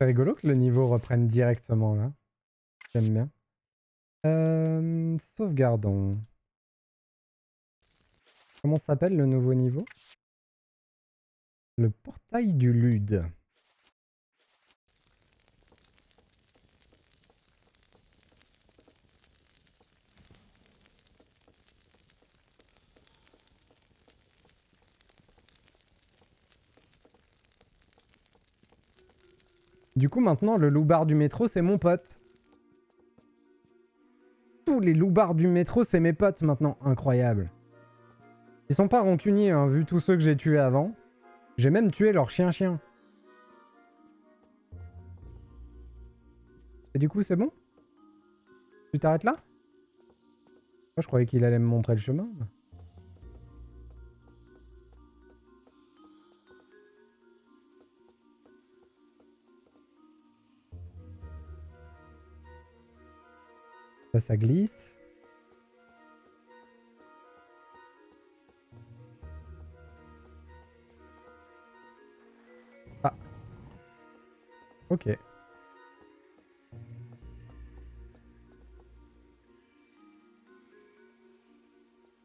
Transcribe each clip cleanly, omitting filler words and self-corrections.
C'est rigolo que le niveau reprenne directement là. J'aime bien. Sauvegardons. Comment s'appelle le nouveau niveau? Le portail du Lude. Du coup, maintenant, le loupard du métro, c'est mon pote. Tous les loupards du métro, c'est mes potes maintenant. Incroyable. Ils sont pas rancuniers, hein, vu tous ceux que j'ai tués avant. J'ai même tué leur chien-chien. Et du coup, c'est bon? Tu t'arrêtes là? Moi, je croyais qu'il allait me montrer le chemin. Là, ça glisse. Ah. Ok.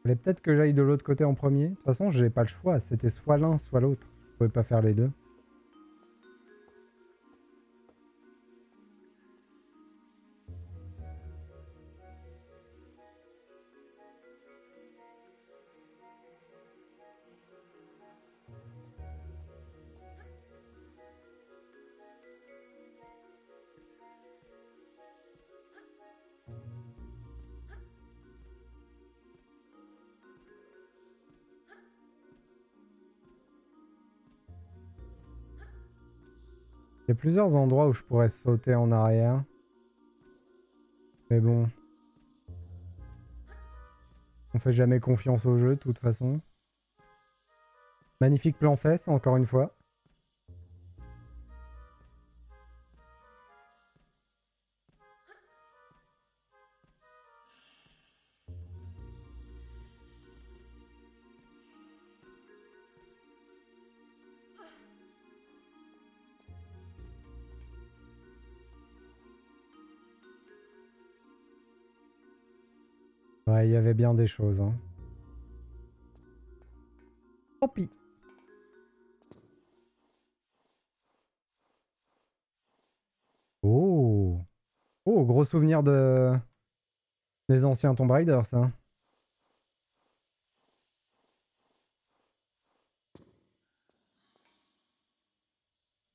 Fallait peut-être que j'aille de l'autre côté en premier. De toute façon, j'ai pas le choix. C'était soit l'un, soit l'autre. Je pouvais pas faire les deux. Il y a plusieurs endroits où je pourrais sauter en arrière. Mais bon. On fait jamais confiance au jeu, de toute façon. Magnifique plan fesse, encore une fois. Ouais, il y avait bien des choses, hein. Tant pis. Oh. Oh, gros souvenir des anciens Tomb Raider, ça.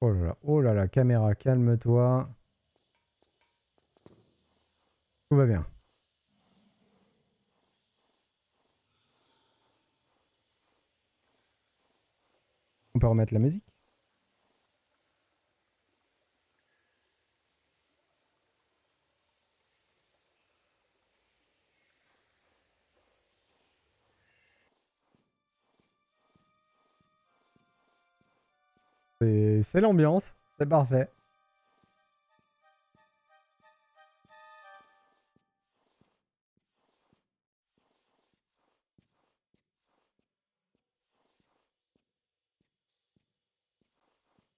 Oh là là, caméra, calme-toi. Tout va bien. On peut remettre la musique. C'est l'ambiance. C'est parfait.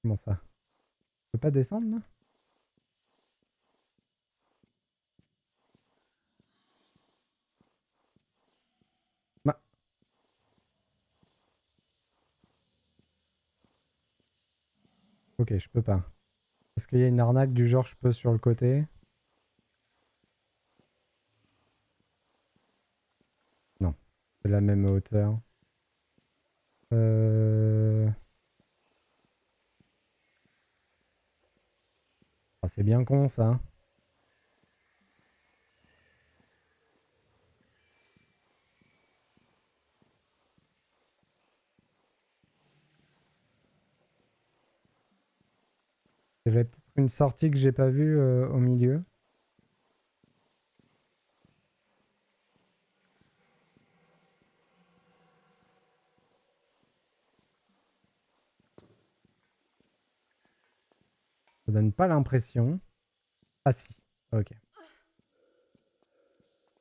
Comment ça? Je peux pas descendre, là? Bah. Ok, je peux pas. Est-ce qu'il y a une arnaque du genre je peux sur le côté? Non. C'est la même hauteur. Ah, c'est bien con, ça. Il y avait peut-être une sortie que j'ai pas vue au milieu. Ça donne pas l'impression. Ah si. Ok.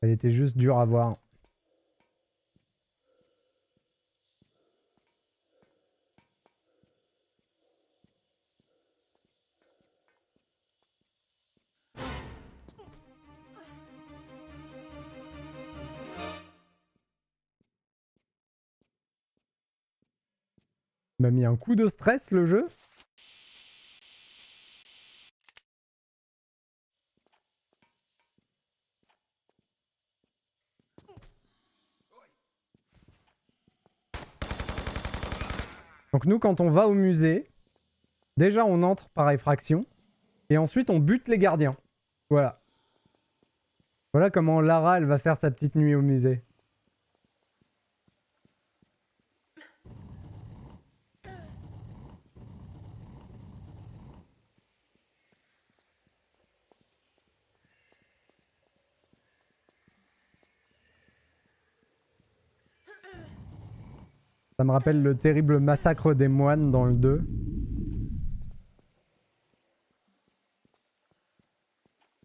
Elle était juste dure à voir. Il m'a mis un coup de stress le jeu. Donc nous, quand on va au musée, déjà on entre par effraction, et ensuite on bute les gardiens. Voilà. Voilà comment Lara, elle va faire sa petite nuit au musée. Ça me rappelle le terrible massacre des moines dans le 2.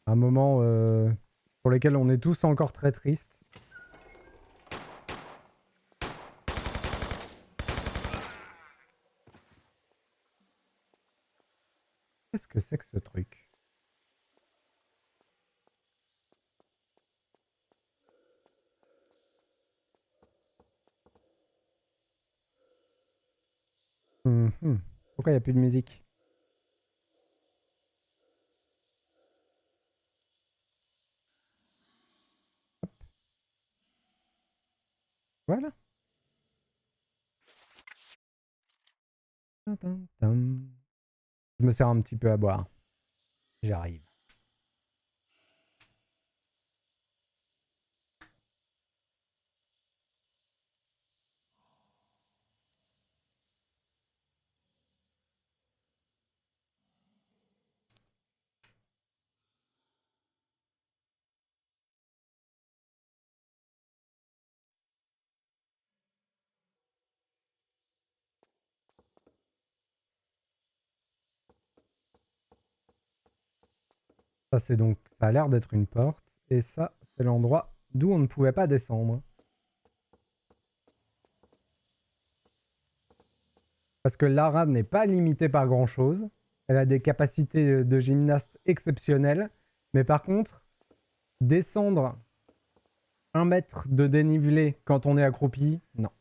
Un moment pour lequel on est tous encore très tristes. Qu'est-ce que c'est que ce truc? Pourquoi il n'y a plus de musique? Voilà. Je me sers un petit peu à boire. J'arrive. Ça, c'est donc, ça a l'air d'être une porte. Et ça, c'est l'endroit d'où on ne pouvait pas descendre. Parce que Lara n'est pas limitée par grand chose. Elle a des capacités de gymnaste exceptionnelles. Mais par contre, descendre 1 mètre de dénivelé quand on est accroupi, non.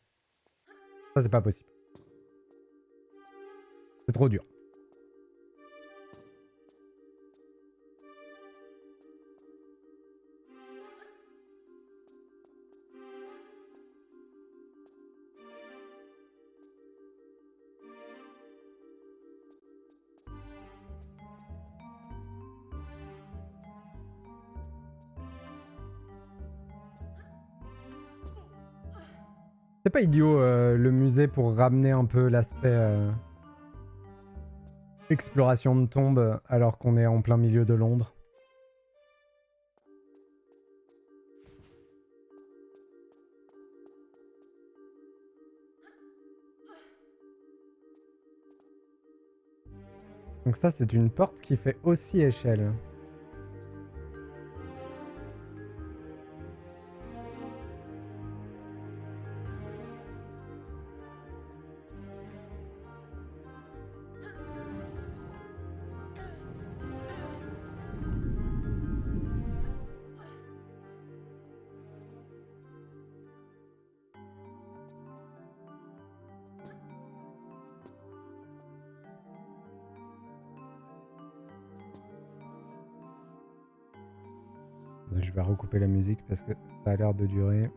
Ça, c'est pas possible. C'est trop dur. C'est pas idiot le musée pour ramener un peu l'aspect exploration de tombes alors qu'on est en plein milieu de Londres. Donc ça, c'est une porte qui fait aussi échelle. Je vais recouper la musique parce que ça a l'air de durer.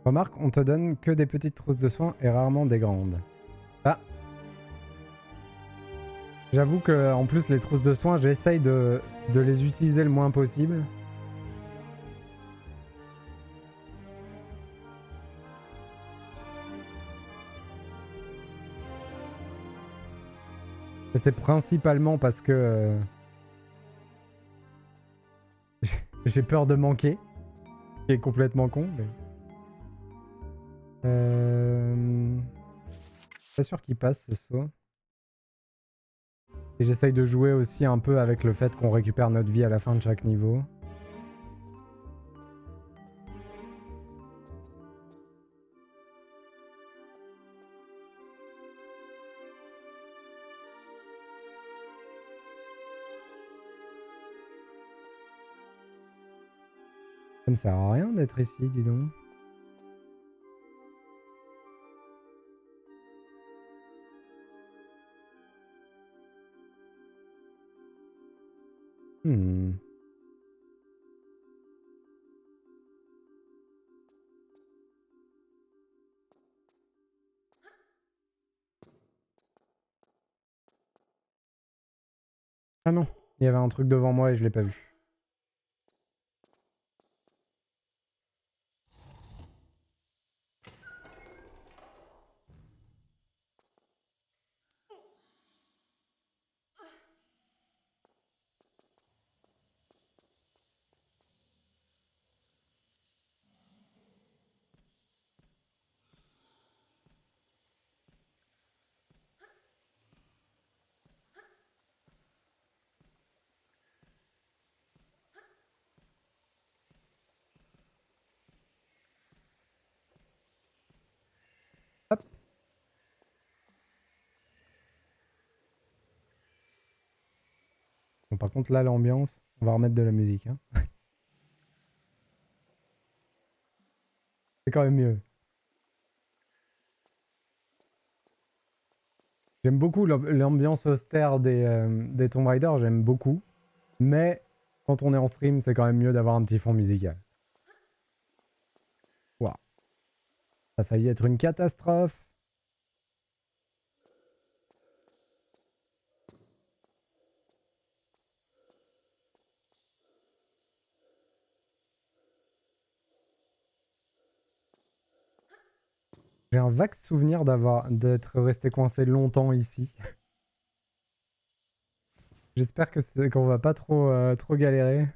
Remarque, on te donne que des petites trousses de soins et rarement des grandes. Ah. J'avoue que en plus les trousses de soins, j'essaye de les utiliser le moins possible. Mais c'est principalement parce que j'ai peur de manquer. Ce qui est complètement con, mais... Pas sûr qu'il passe ce saut. Et j'essaye de jouer aussi un peu avec le fait qu'on récupère notre vie à la fin de chaque niveau. Ça me sert à rien d'être ici, dis donc. Hmm. Ah non, il y avait un truc devant moi et je l'ai pas vu. Hop. Bon, par contre, là, l'ambiance, on va remettre de la musique. Hein. C'est quand même mieux. J'aime beaucoup l'ambiance austère des Tomb Raider, j'aime beaucoup. Mais quand on est en stream, c'est quand même mieux d'avoir un petit fond musical. Waouh. Ça a failli être une catastrophe. J'ai un vague souvenir d'être resté coincé longtemps ici. J'espère qu'on va pas trop galérer.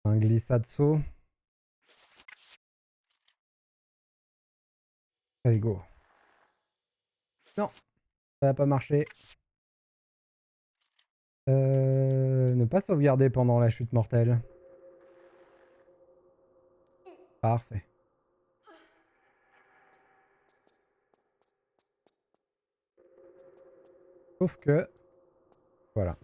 Un glissade saut. Allez, go. Non, ça n'a pas marché. Ne pas sauvegarder pendant la chute mortelle. Parfait. Sauf que... Voilà.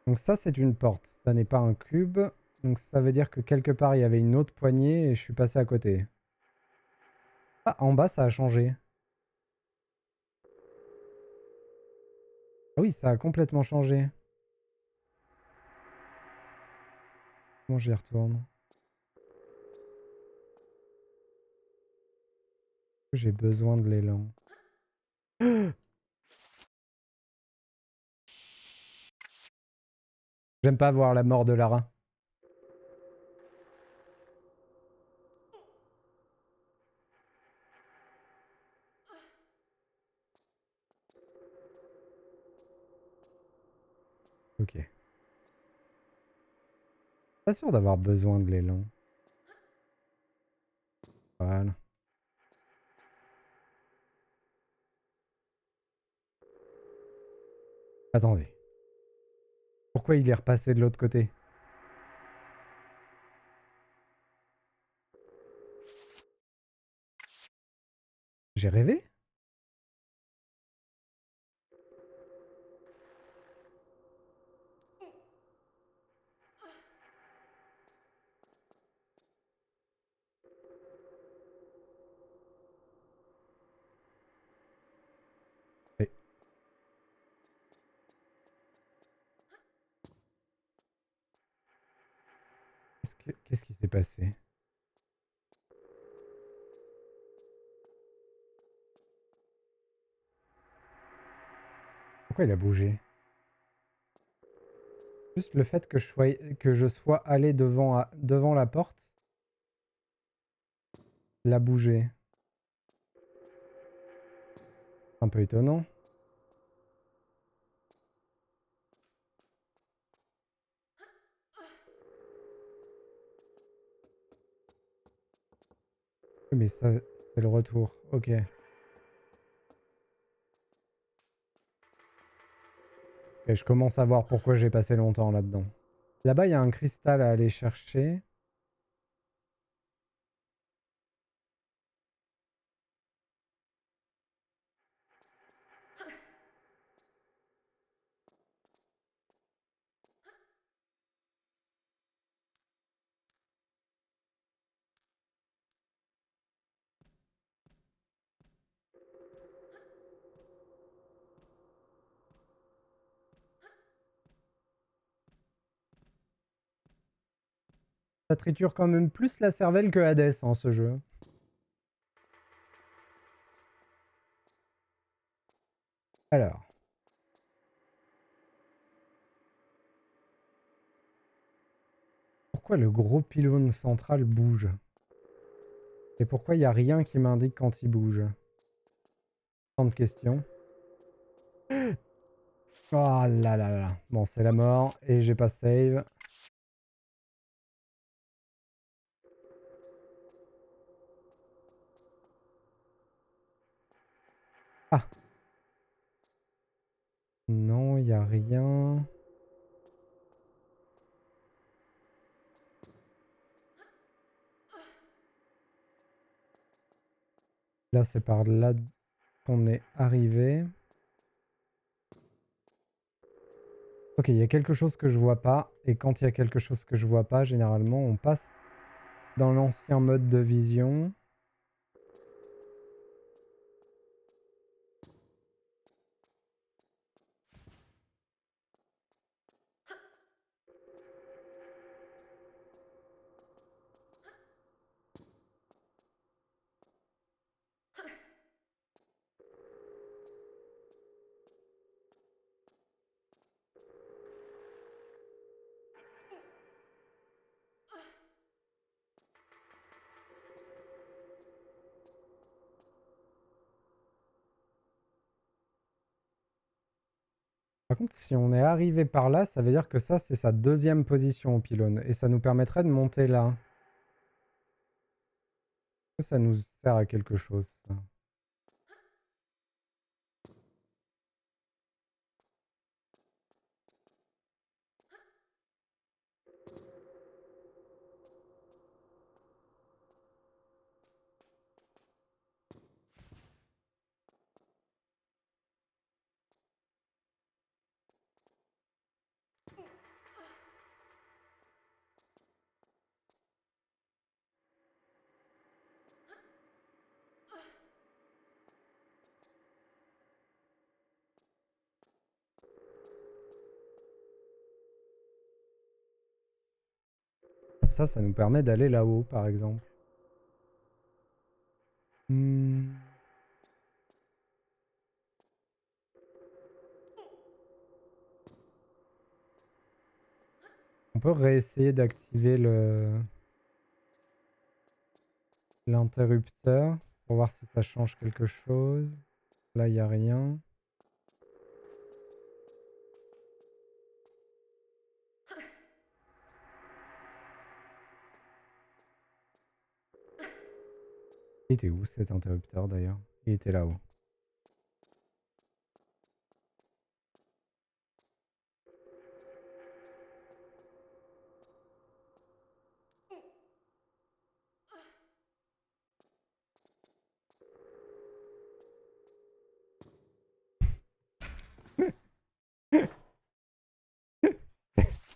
Donc ça, c'est une porte. Ça n'est pas un cube. Donc ça veut dire que quelque part, il y avait une autre poignée et je suis passé à côté. Ah, en bas, ça a changé. Ah oui, ça a complètement changé. Comment j'y retourne? J'ai besoin de l'élan. J'aime pas voir la mort de Lara. Ok. Pas sûr d'avoir besoin de l'élan. Voilà. Attendez. Pourquoi il est repassé de l'autre côté? J'ai rêvé? Eh, qu'est-ce qui s'est passé? Pourquoi il a bougé? Juste le fait que je sois allé devant la porte l'a bougé. Un peu étonnant. Oui, mais ça, c'est le retour. Ok. Ok, je commence à voir pourquoi j'ai passé longtemps là-dedans. Là-bas, il y a un cristal à aller chercher. Ça triture quand même plus la cervelle que Hades, hein, ce jeu. Alors. Pourquoi le gros pylône central bouge? Et pourquoi il n'y a rien qui m'indique quand il bouge? Tant de questions. Oh là là là. Bon, c'est la mort. Et j'ai pas save. Ah. Non, il n'y a rien. Là, c'est par là qu'on est arrivé. Ok, il y a quelque chose que je vois pas. Et quand il y a quelque chose que je vois pas, généralement, on passe dans l'ancien mode de vision. Par contre, si on est arrivé par là, ça veut dire que ça, c'est sa deuxième position au pylône. Et ça nous permettrait de monter là. Est-ce que ça nous sert à quelque chose, ça? Ça nous permet d'aller là-haut, par exemple. On peut réessayer d'activer l'interrupteur pour voir si ça change quelque chose. Là, il n'y a rien. Il était où cet interrupteur d'ailleurs? Il était là-haut.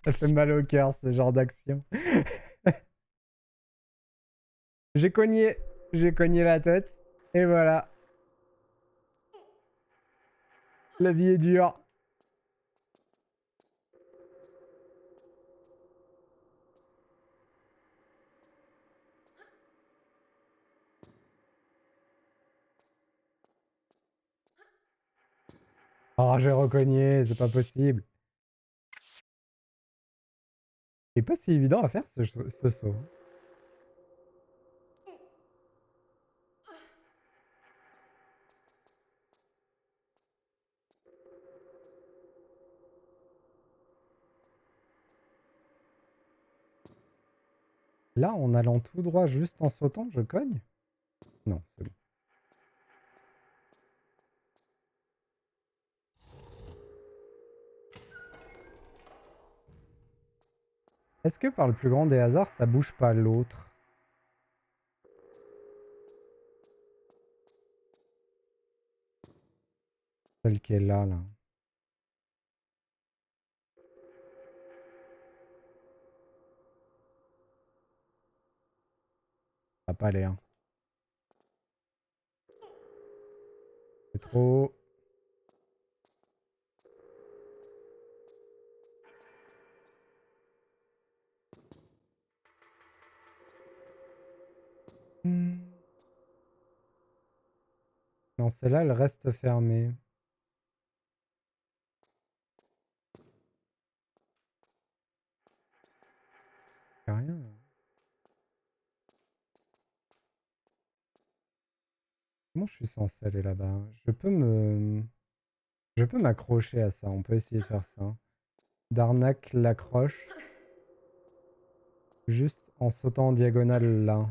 Ça fait mal au cœur ce genre d'action. J'ai cogné la tête. Et voilà. La vie est dure. Oh, j'ai recogné, c'est pas possible. C'est pas si évident à faire ce saut. Là, en allant tout droit, juste en sautant, je cogne? Non, c'est bon. Est-ce que par le plus grand des hasards, ça bouge pas l'autre? Celle qui est là, là. Ça va pas aller, hein. C'est trop... Non, celle-là, elle reste fermée. Y a rien. Là. Comment je suis censé aller là-bas? Je peux m'accrocher à ça. On peut essayer de faire ça. Darnak l'accroche. Juste en sautant en diagonale là.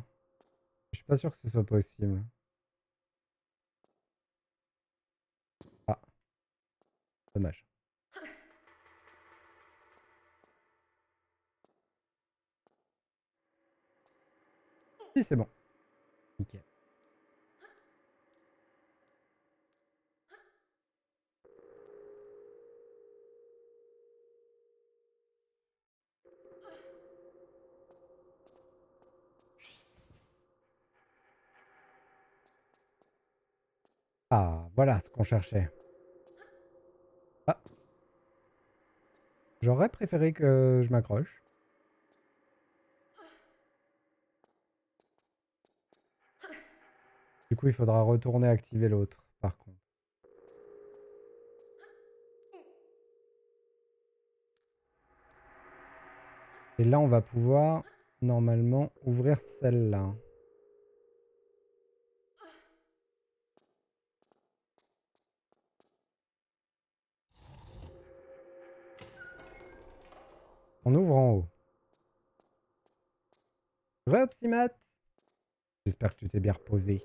Je suis pas sûr que ce soit possible. Ah, dommage. Si, c'est bon. Nickel. Ah, voilà ce qu'on cherchait. Ah, j'aurais préféré que je m'accroche. Du coup, il faudra retourner activer l'autre, par contre. Et là, on va pouvoir, normalement, ouvrir celle-là. On ouvre en haut. Repsimat! J'espère que tu t'es bien reposé.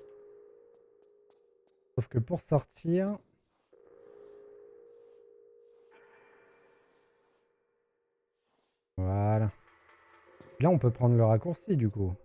Sauf que pour sortir... Voilà. Là, on peut prendre le raccourci, du coup.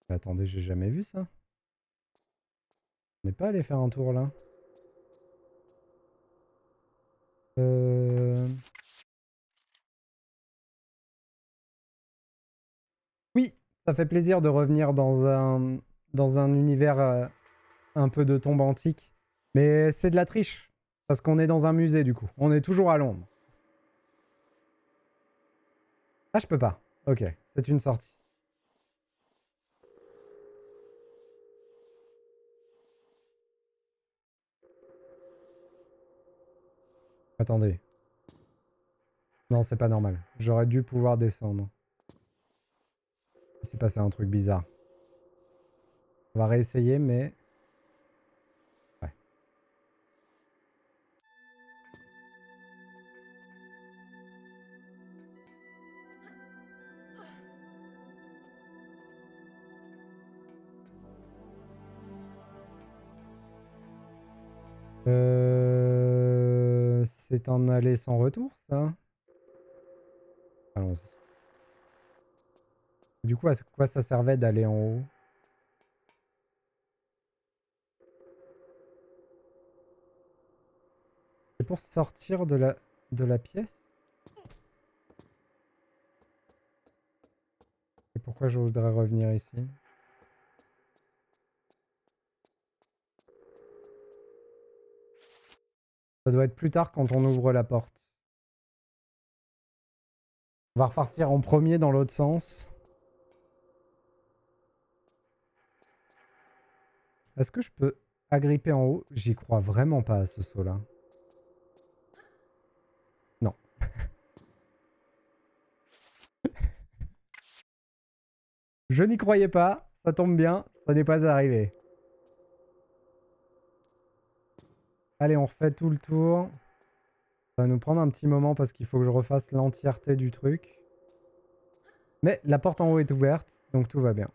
Mais attendez, j'ai jamais vu ça. On n'est pas allé faire un tour, là. Oui, ça fait plaisir de revenir dans un univers un peu de tombe antique. Mais c'est de la triche. Parce qu'on est dans un musée, du coup. On est toujours à Londres. Ah, je peux pas. Ok, c'est une sortie. Attendez. Non, c'est pas normal. J'aurais dû pouvoir descendre. Il s'est passé un truc bizarre. On va réessayer, mais... Ouais. C'est un aller sans retour, ça? Allons-y. Du coup, à quoi ça servait d'aller en haut? C'est pour sortir de la pièce? Et pourquoi je voudrais revenir ici? Ça doit être plus tard quand on ouvre la porte. On va repartir en premier dans l'autre sens. Est-ce que je peux agripper en haut? J'y crois vraiment pas à ce saut-là. Non. Je n'y croyais pas. Ça tombe bien. Ça n'est pas arrivé. Allez, on refait tout le tour. Ça va nous prendre un petit moment parce qu'il faut que je refasse l'entièreté du truc. Mais la porte en haut est ouverte, donc tout va bien.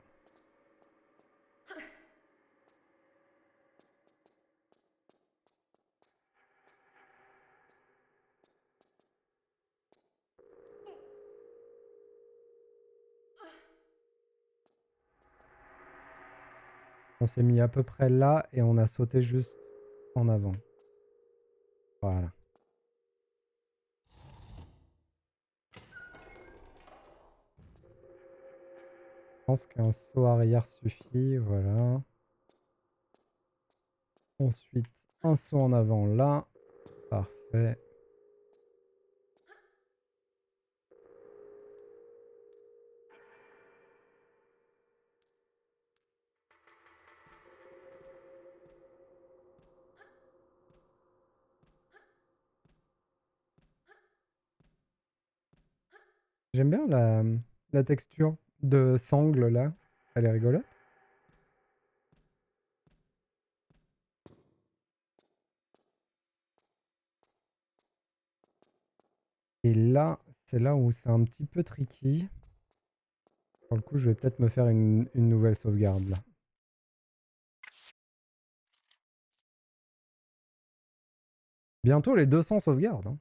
On s'est mis à peu près là et on a sauté juste en avant. Voilà. Je pense qu'un saut arrière suffit, voilà. Ensuite, un saut en avant là. Parfait. J'aime bien la texture de sangle là. Elle est rigolote. Et là, c'est là où c'est un petit peu tricky. Pour le coup, je vais peut-être me faire une nouvelle sauvegarde là. Bientôt les 200 sauvegardes. Hein.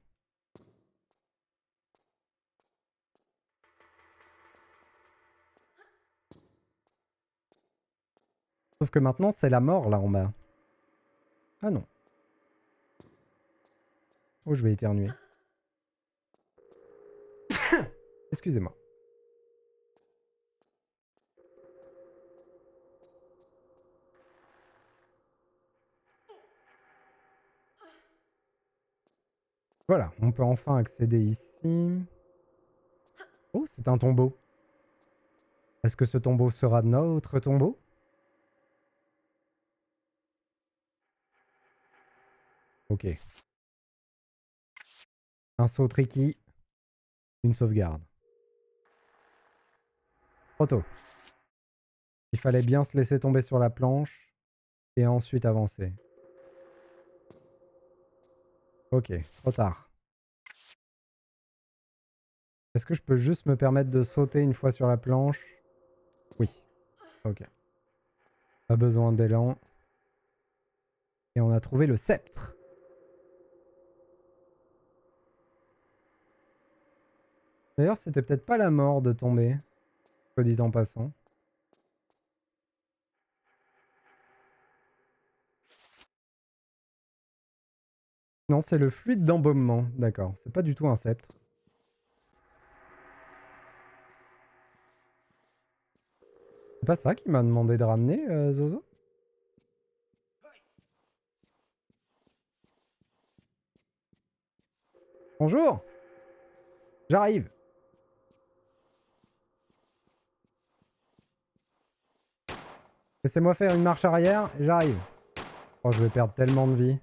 Sauf que maintenant, c'est la mort là en bas. Ah non. Oh, je vais éternuer. Excusez-moi. Voilà, on peut enfin accéder ici. Oh, c'est un tombeau. Est-ce que ce tombeau sera notre tombeau? Ok. Un saut tricky. Une sauvegarde. Trop tôt. Il fallait bien se laisser tomber sur la planche et ensuite avancer. Ok, trop tard. Est-ce que je peux juste me permettre de sauter une fois sur la planche? Oui. Ok. Pas besoin d'élan. Et on a trouvé le sceptre. D'ailleurs, c'était peut-être pas la mort de tomber. Soit dit en passant. Non, c'est le fluide d'embaumement. D'accord. C'est pas du tout un sceptre. C'est pas ça qu'il m'a demandé de ramener, Zozo? Bonjour! J'arrive! Laissez-moi faire une marche arrière, j'arrive. Oh, je vais perdre tellement de vie.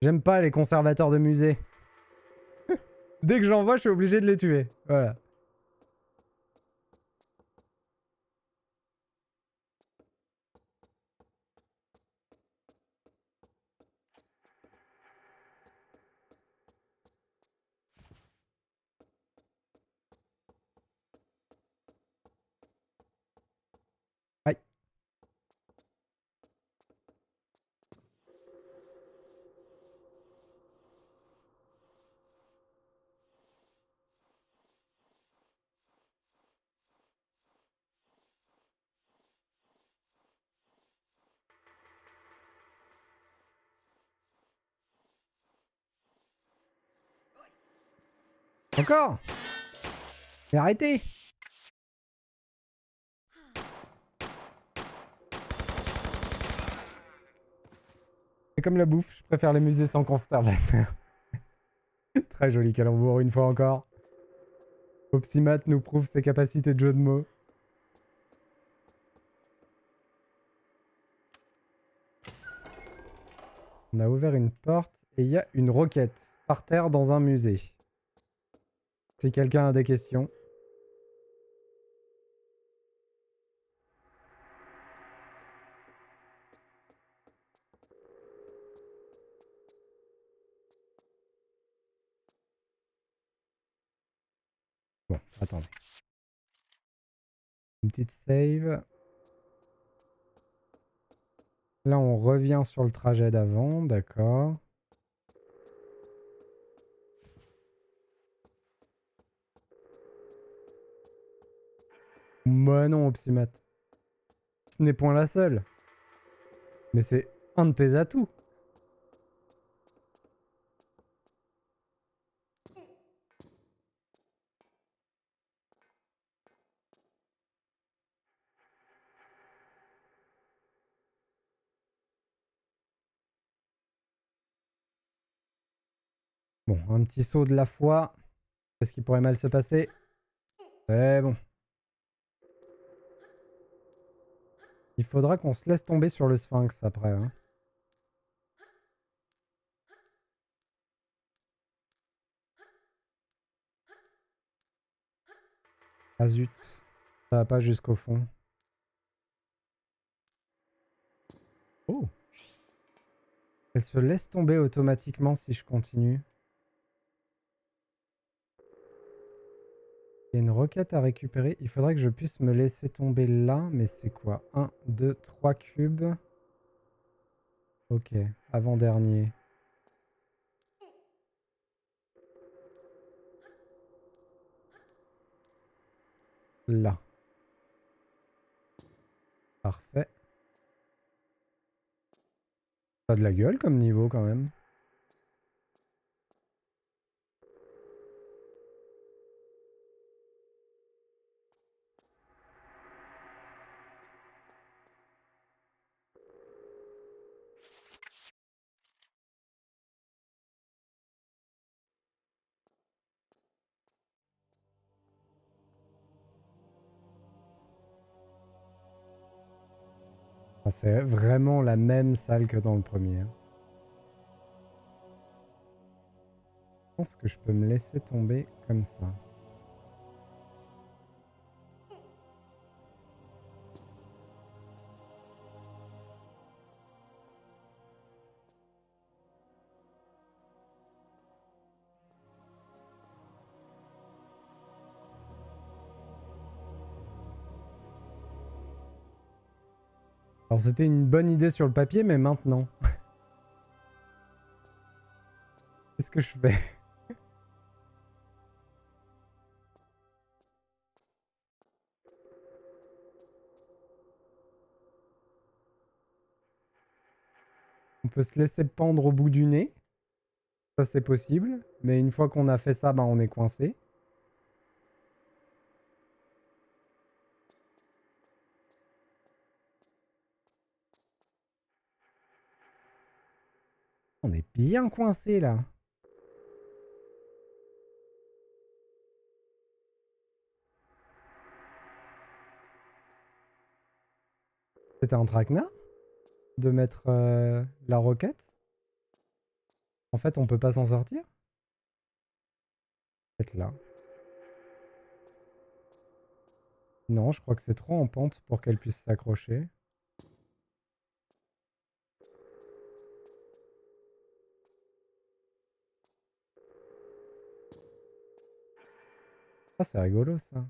J'aime pas les conservateurs de musée. Dès que j'en vois, je suis obligé de les tuer. Voilà. Aïe. Encore? Mais arrêtez! C'est comme la bouffe, je préfère les musées sans conservateur. Très joli calembour une fois encore. Opsimat nous prouve ses capacités de jeu de mots. On a ouvert une porte et il y a une roquette par terre dans un musée. Si quelqu'un a des questions. Bon, attendez. Une petite save. Là, on revient sur le trajet d'avant, d'accord. Moi non, Opsimat. Ce n'est point la seule. Mais c'est un de tes atouts. Bon, un petit saut de la foi. Qu'est-ce qui pourrait mal se passer? C'est bon. Il faudra qu'on se laisse tomber sur le sphinx après. Hein. Ah zut. Ça va pas jusqu'au fond. Oh. Elle se laisse tomber automatiquement si je continue. Il y a une requête à récupérer. Il faudrait que je puisse me laisser tomber là. Mais c'est quoi? 1, 2, 3 cubes. Ok, avant-dernier. Là. Parfait. Ça a de la gueule comme niveau quand même. Ah, c'est vraiment la même salle que dans le premier. Hein. Je pense que je peux me laisser tomber comme ça. Alors c'était une bonne idée sur le papier, mais maintenant... Qu'est-ce que je fais? On peut se laisser pendre au bout du nez. Ça c'est possible. Mais une fois qu'on a fait ça, bah, on est coincé. On est bien coincé là. C'était un traquenard de mettre la roquette. En fait, on peut pas s'en sortir. Peut-être là. Non, je crois que c'est trop en pente pour qu'elle puisse s'accrocher. Ah, c'est rigolo ça.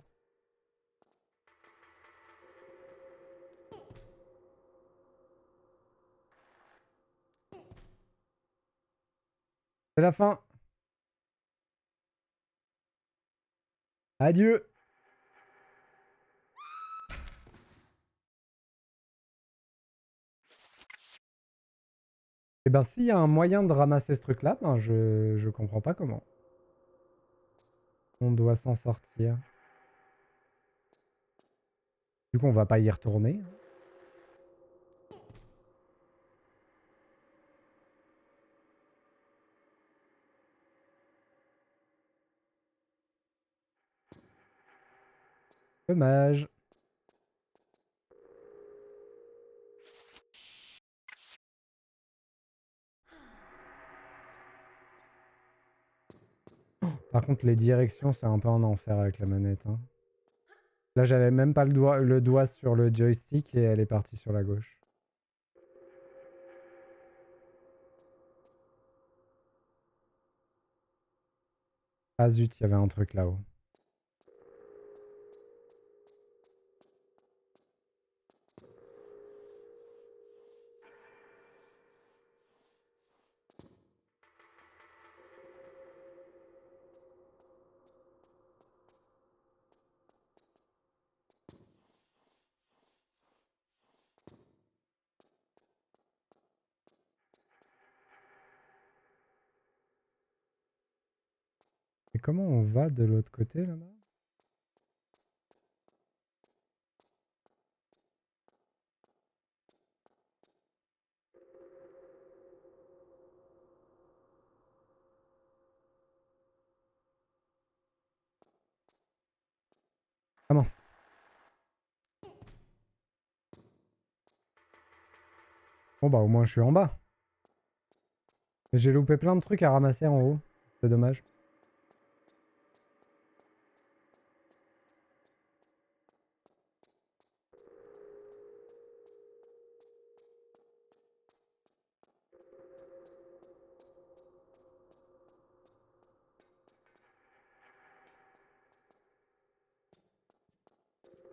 C'est la fin. Adieu. Et ben s'il y a un moyen de ramasser ce truc-là, ben je comprends pas comment. On doit s'en sortir. Du coup, on va pas y retourner. Dommage. Par contre, les directions, c'est un peu un enfer avec la manette. Hein. Là, j'avais même pas le doigt sur le joystick et elle est partie sur la gauche. Ah zut, il y avait un truc là-haut. Et comment on va de l'autre côté là-bas? Ah mince. Bon bah au moins je suis en bas. Mais j'ai loupé plein de trucs à ramasser en haut. C'est dommage.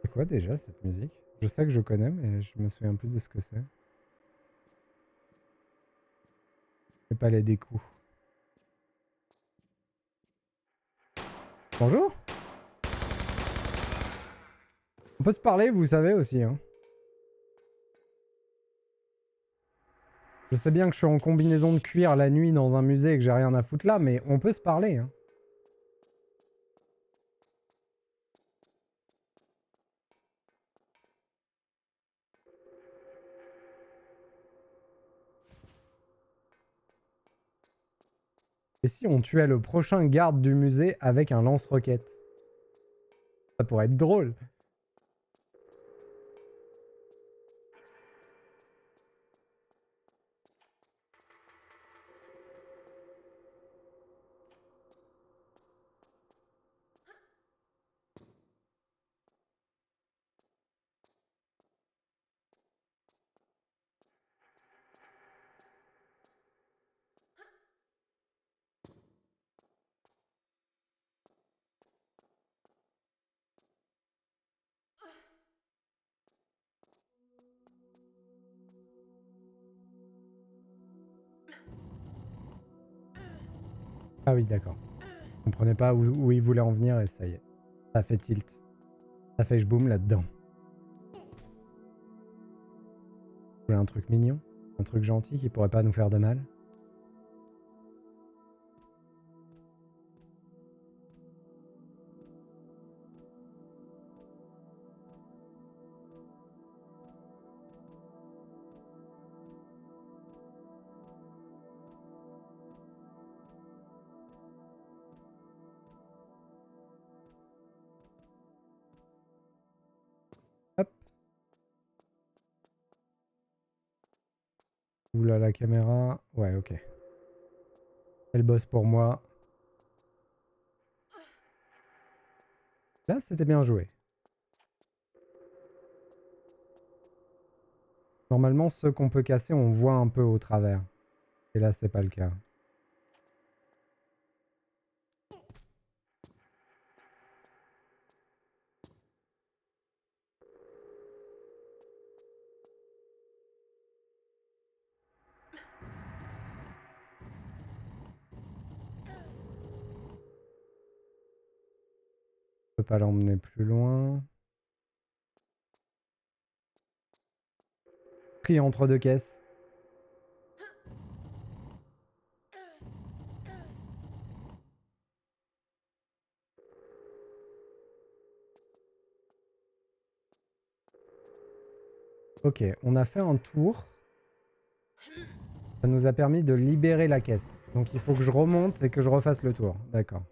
C'est quoi déjà cette musique? Je sais que je connais mais je me souviens plus de ce que c'est. Le palais des coups. Bonjour. On peut se parler, vous savez aussi, hein. Je sais bien que je suis en combinaison de cuir la nuit dans un musée et que j'ai rien à foutre là, mais on peut se parler, hein. Et si on tuait le prochain garde du musée avec un lance-roquette? Ça pourrait être drôle. Ah oui, d'accord. Je comprenais pas où il voulait en venir et ça y est. Ça fait tilt. Ça fait boum là-dedans. Je voulais un truc mignon, un truc gentil qui pourrait pas nous faire de mal. Hop. Oula, la caméra. Ouais, ok. Elle bosse pour moi. Là, c'était bien joué. Normalement, ceux qu'on peut casser, on voit un peu au travers. Et là, c'est pas le cas. Je peux pas l'emmener plus loin. Pris entre deux caisses. Ok, on a fait un tour. Ça nous a permis de libérer la caisse. Donc il faut que je remonte et que je refasse le tour. D'accord.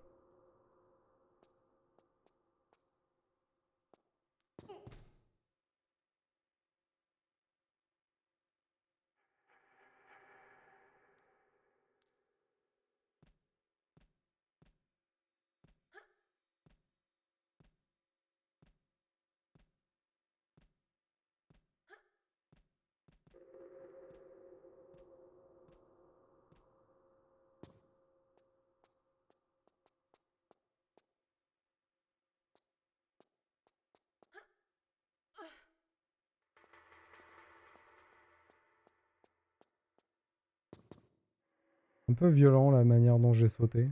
Un peu violent la manière dont j'ai sauté.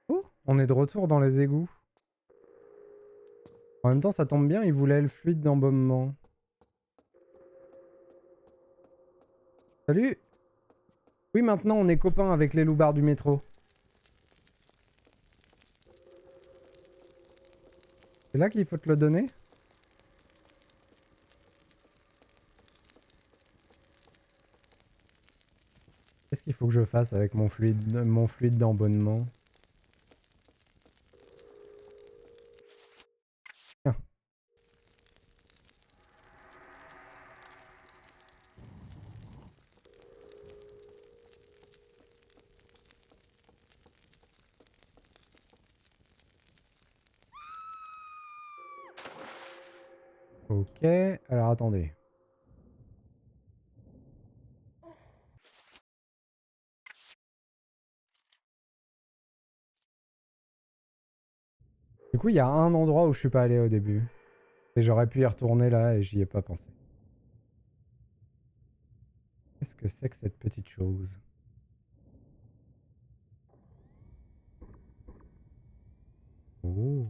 Oh, on est de retour dans les égouts. En même temps, ça tombe bien, il voulait le fluide d'embaumement. Salut! Oui, maintenant on est copains avec les loupards du métro. C'est là qu'il faut te le donner? Qu'est-ce qu'il faut que je fasse avec mon fluide d'embonnement? Ok, alors attendez. Du coup, il y a un endroit où je suis pas allé au début. Et j'aurais pu y retourner là et j'y ai pas pensé. Qu'est-ce que c'est que cette petite chose? Oh.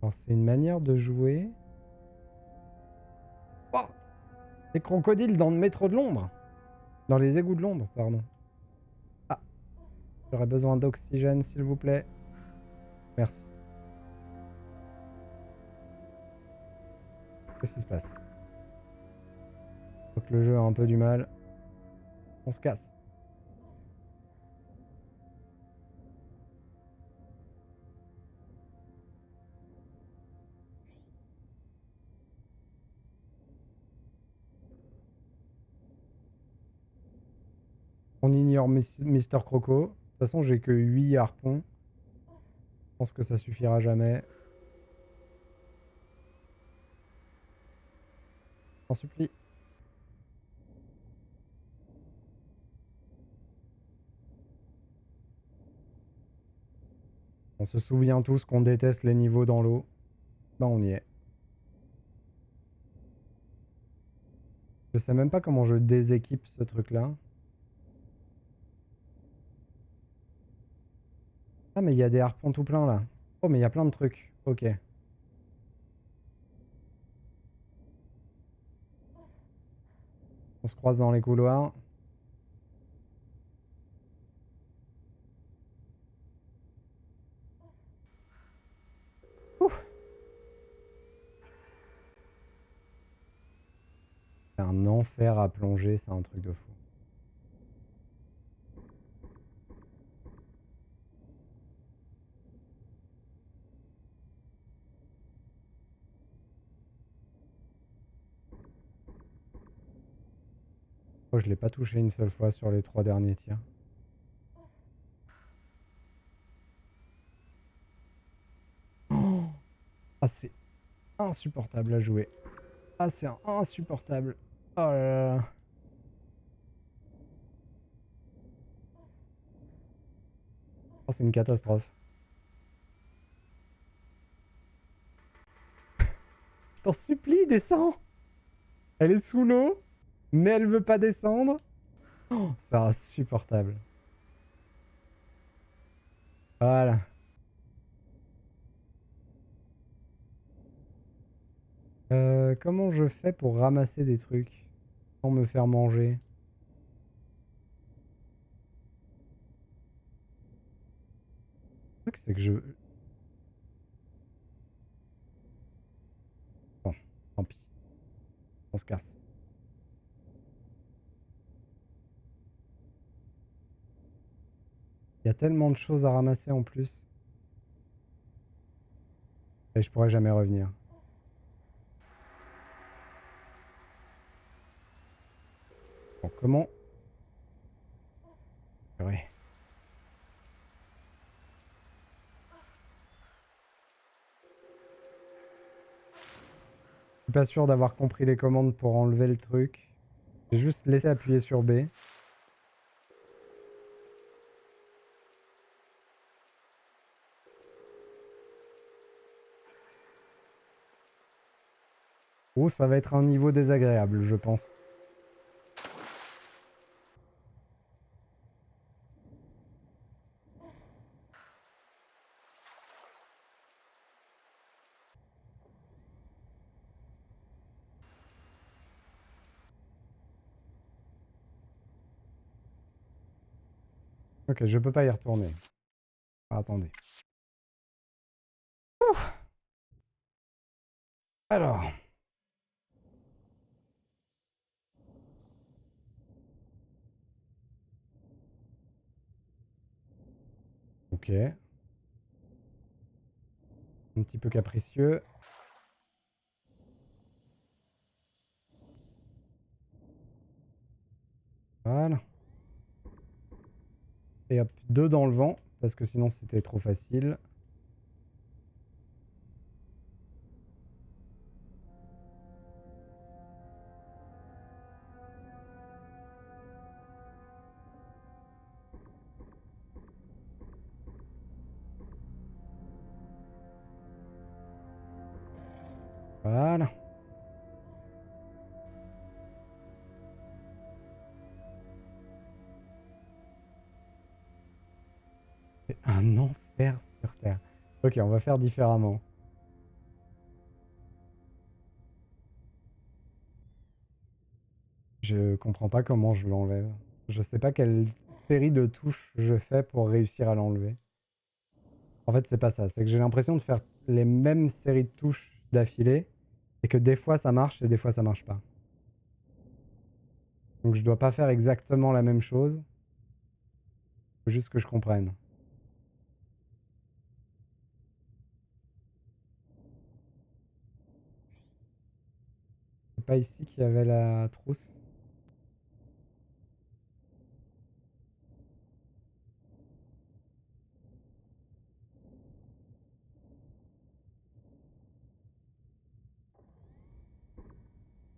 Alors, c'est une manière de jouer. Oh, les crocodiles dans le métro de Londres. Dans les égouts de Londres, pardon. Ah, j'aurais besoin d'oxygène, s'il vous plaît. Merci. Qu'est-ce qui se passe? Faut que le jeu a un peu du mal. On se casse. On ignore Mister Croco. De toute façon, j'ai que 8 harpons. Je pense que ça suffira jamais. J'en supplie. On se souvient tous qu'on déteste les niveaux dans l'eau. Bah, on y est. Je sais même pas comment je déséquipe ce truc-là. Ah, mais il y a des harpons tout plein là. Oh, mais il y a plein de trucs. Ok. On se croise dans les couloirs. Ouh. C'est un enfer à plonger, c'est un truc de fou. Oh, je l'ai pas touché une seule fois sur les 3 derniers tirs. Oh. Ah, c'est insupportable à jouer. Ah, c'est insupportable. Oh là là. Oh, c'est une catastrophe. Je t'en supplie, descends. Elle est sous l'eau, mais elle veut pas descendre. Oh, c'est insupportable. Voilà. Comment je fais pour ramasser des trucs sans me faire manger? Le truc, c'est que je... Bon, tant pis. On se casse. Il y a tellement de choses à ramasser en plus. Et je pourrais jamais revenir. Bon, comment... Ouais. Je suis pas sûr d'avoir compris les commandes pour enlever le truc. J'ai juste laissé appuyer sur B. Oh, ça va être un niveau désagréable, je pense. Ok, je peux pas y retourner. Ah, attendez. Alors... Ok. Un petit peu capricieux. Voilà. Et hop, 2 dans le vent, parce que sinon c'était trop facile. Voilà. C'est un enfer sur Terre. Ok, on va faire différemment. Je comprends pas comment je l'enlève. Je sais pas quelle série de touches je fais pour réussir à l'enlever. En fait, c'est pas ça. C'est que j'ai l'impression de faire les mêmes séries de touches d'affilée et que des fois ça marche et des fois ça marche pas. Donc je dois pas faire exactement la même chose. Faut juste que je comprenne. C'est pas ici qu'il y avait la trousse.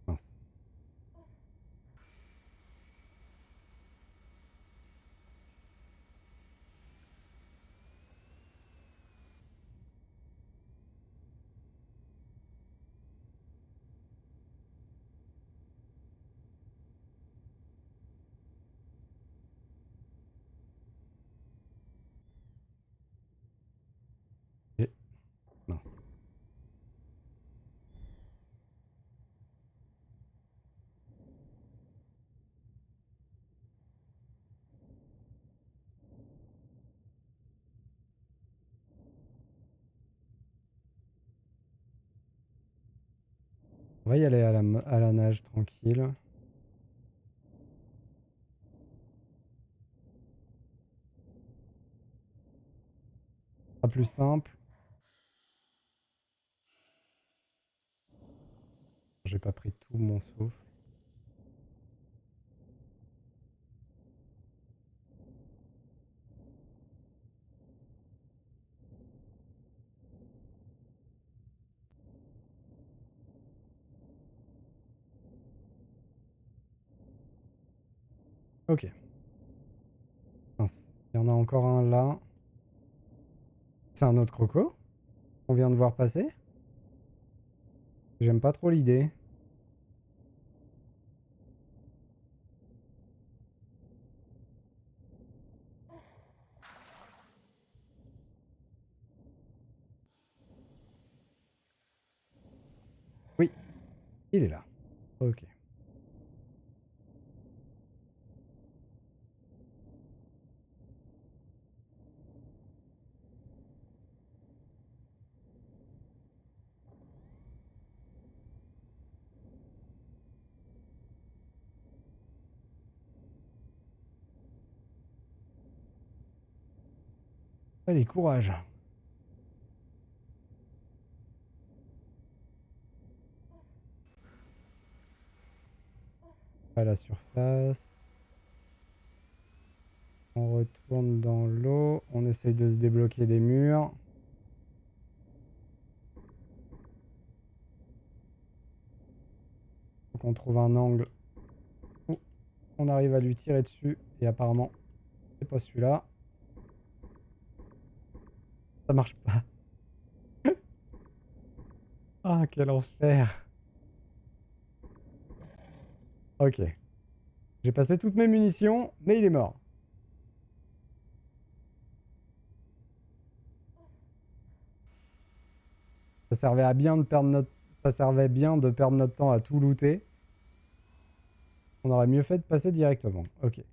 Mince. Mince. On va y aller à la nage tranquille. Pas plus simple. J'ai pas pris tout mon souffle. Ok. Mince. Il y en a encore un là. C'est un autre croco qu'on vient de voir passer. J'aime pas trop l'idée. Oui, il est là. Ok. Allez, courage. À la surface. On retourne dans l'eau. On essaye de se débloquer des murs. Faut qu'on trouve un angle où on arrive à lui tirer dessus. Et apparemment, c'est pas celui-là. Ça marche pas. Ah, quel enfer. Ok. J'ai passé toutes mes munitions, mais il est mort. Ça servait à bien de perdre notre... Ça servait bien de perdre notre temps à tout looter. On aurait mieux fait de passer directement. Ok.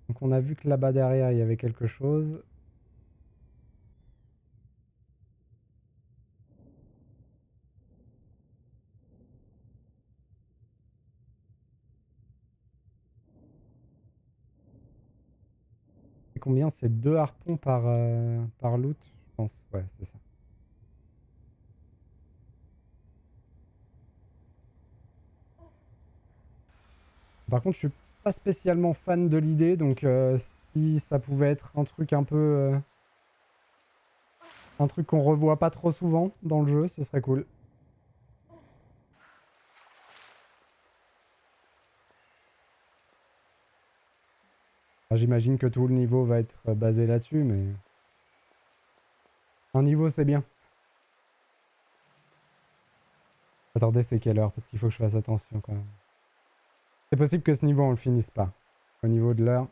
Donc on a vu que là-bas derrière, il y avait quelque chose. C'est combien? C'est 2 harpons par loot, je pense. Ouais, c'est ça. Par contre, je suis pas spécialement fan de l'idée, donc si ça pouvait être un truc un peu... un truc qu'on revoit pas trop souvent dans le jeu, ce serait cool. Enfin, j'imagine que tout le niveau va être basé là-dessus, mais... Un niveau, c'est bien. Attendez, c'est quelle heure? Parce qu'il faut que je fasse attention quand même. C'est possible que ce niveau, on le finisse pas. Au niveau de l'heure.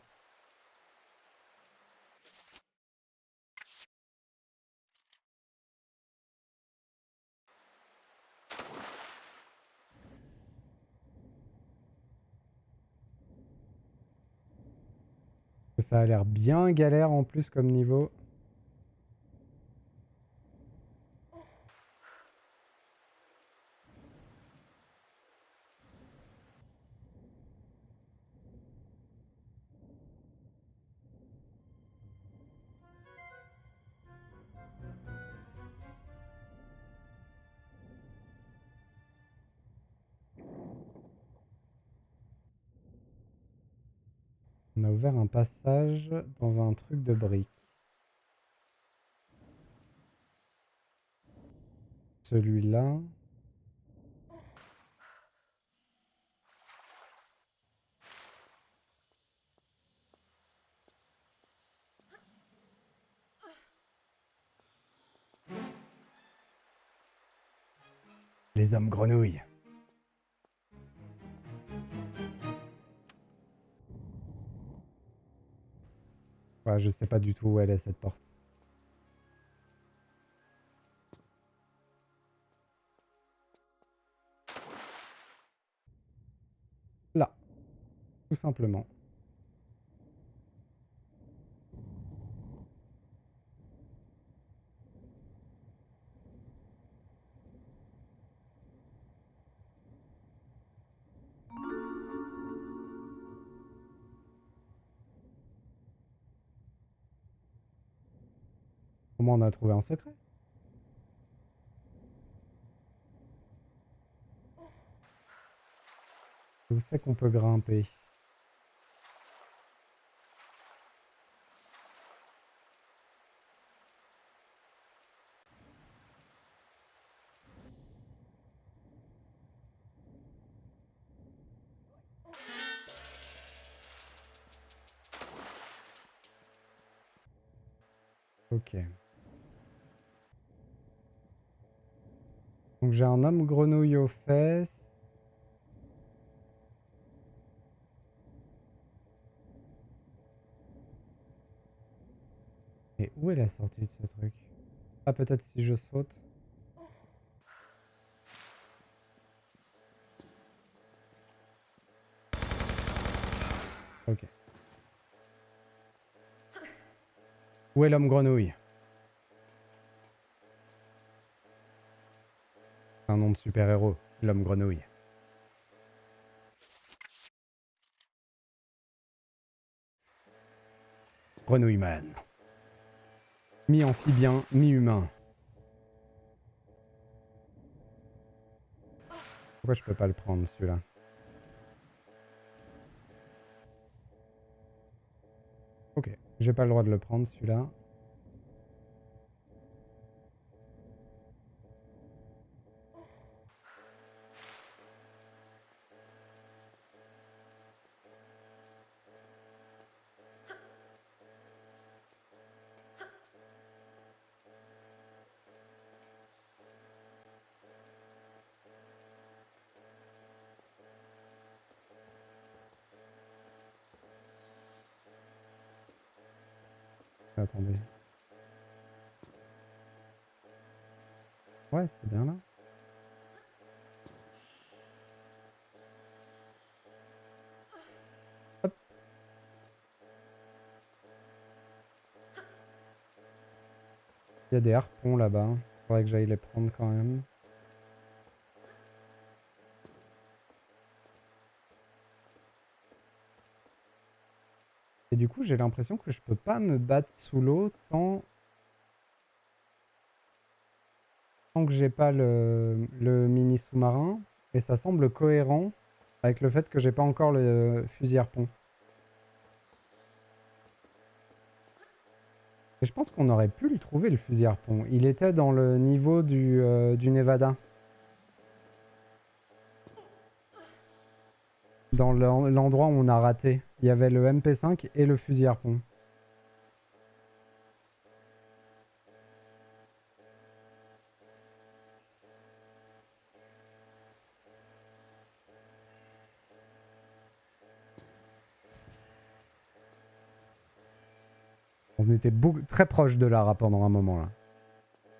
Ça a l'air bien galère en plus comme niveau. On a ouvert un passage dans un truc de briques. Celui-là. Les hommes grenouilles. Ouais, je sais pas du tout où elle est cette porte. Là. Tout simplement. Comment on a trouvé un secret? Où c'est qu'on peut grimper? Ok. Donc j'ai un homme grenouille aux fesses. Et où est la sortie de ce truc? Ah, peut-être si je saute. Ok. Où est l'homme grenouille? C'est un nom de super-héros, l'homme grenouille. Grenouille-man. Mi-amphibien, mi-humain. Pourquoi je peux pas le prendre celui-là? Ok, j'ai pas le droit de le prendre celui-là. Attendez. Ouais, c'est bien là. Hop. Il y a des harpons là-bas. Faudrait que j'aille les prendre quand même. Et du coup, j'ai l'impression que je peux pas me battre sous l'eau tant que j'ai pas le mini sous-marin. Et ça semble cohérent avec le fait que j'ai pas encore le fusil harpon. Et je pense qu'on aurait pu le trouver, le fusil harpon. Il était dans le niveau du Nevada. Dans l'endroit où on a raté. Il y avait le MP5 et le fusil harpon. On était très proche de Lara pendant un moment là.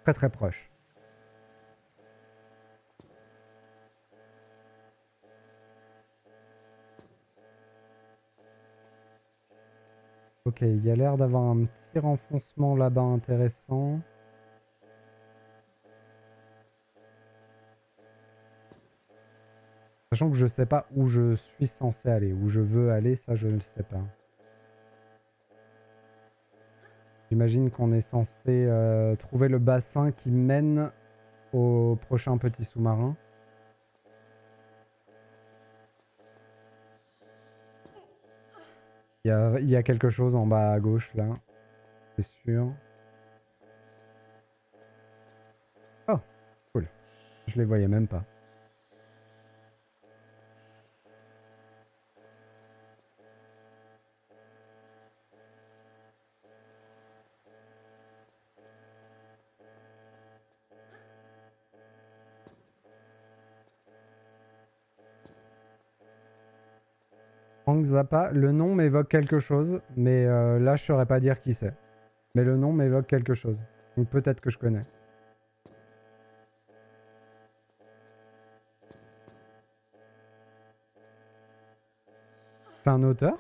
Très très proche. Ok, il y a l'air d'avoir un petit renfoncement là-bas intéressant. Sachant que je sais pas où je suis censé aller, où je veux aller, ça je ne le sais pas. J'imagine qu'on est censé trouver le bassin qui mène au prochain petit sous-marin. Il y a quelque chose en bas à gauche là, c'est sûr. Oh, cool. Je les voyais même pas. Frank Zappa, le nom m'évoque quelque chose, mais là je saurais pas dire qui c'est. Mais le nom m'évoque quelque chose. Donc peut-être que je connais. C'est un auteur?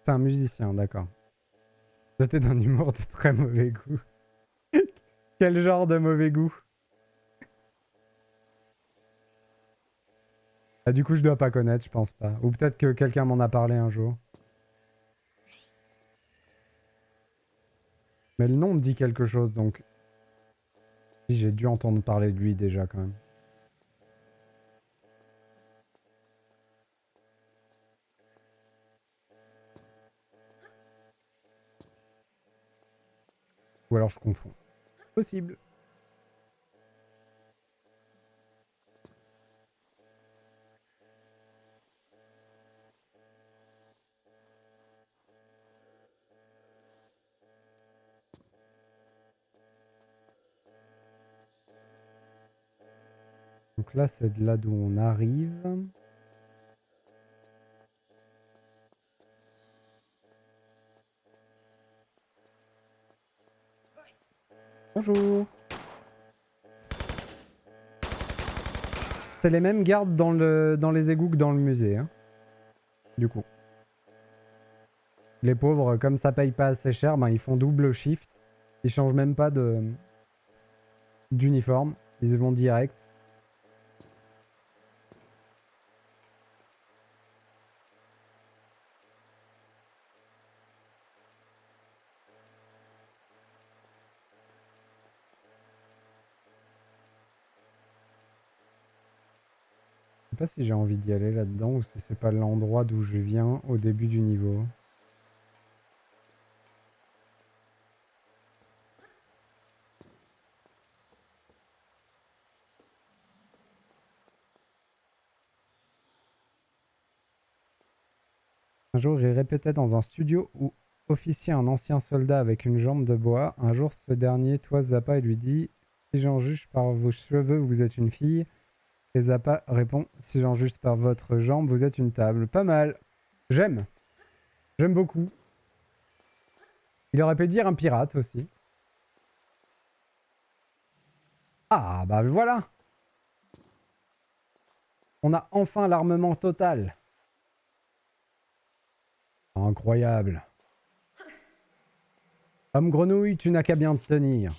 C'est un musicien, d'accord. Doté d'un humour de très mauvais goût. Quel genre de mauvais goût? Ah, du coup, je dois pas connaître, je pense pas. Ou peut-être que quelqu'un m'en a parlé un jour. Mais le nom me dit quelque chose, donc... J'ai dû entendre parler de lui déjà, quand même. Ou alors je confonds. Possible. Donc là, c'est de là d'où on arrive. Bonjour. C'est les mêmes gardes dans les égouts que dans le musée, hein. Du coup. Les pauvres, comme ça paye pas assez cher, ben ils font double shift. Ils changent même pas d'uniforme. Ils vont direct. Je sais pas si j'ai envie d'y aller là-dedans ou si c'est pas l'endroit d'où je viens au début du niveau. Un jour, il répétait dans un studio où officiait un ancien soldat avec une jambe de bois. Un jour, ce dernier toise Zappa et lui dit « Si j'en juge par vos cheveux, vous êtes une fille. » Et Zappa répond « Si j'en juge par votre jambe, vous êtes une table. » Pas mal. J'aime. J'aime beaucoup. Il aurait pu dire un pirate aussi. Ah, bah voilà. On a enfin l'armement total. Incroyable. Homme grenouille, tu n'as qu'à bien te tenir.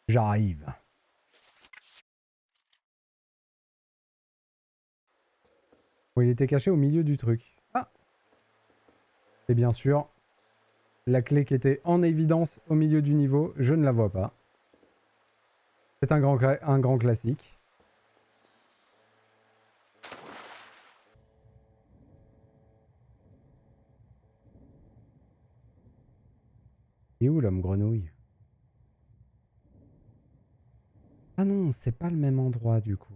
J'arrive. Bon, il était caché au milieu du truc. Ah! Et bien sûr, la clé qui était en évidence au milieu du niveau, je ne la vois pas. C'est un grand classique. Et où l'homme grenouille? Ah non, c'est pas le même endroit du coup.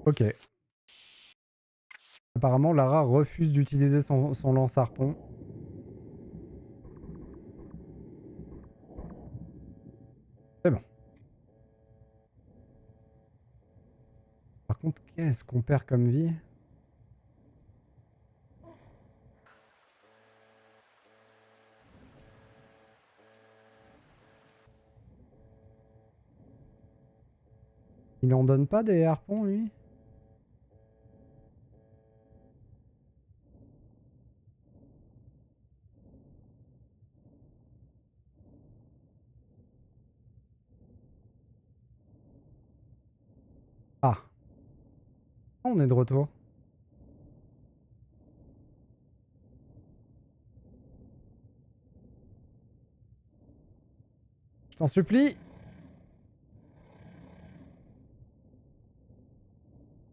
Ok. Apparemment, Lara refuse d'utiliser son lance-harpon. C'est bon. Par contre, qu'est-ce qu'on perd comme vie? Il n'en donne pas des harpons, lui? Ah. On est de retour. Je t'en supplie.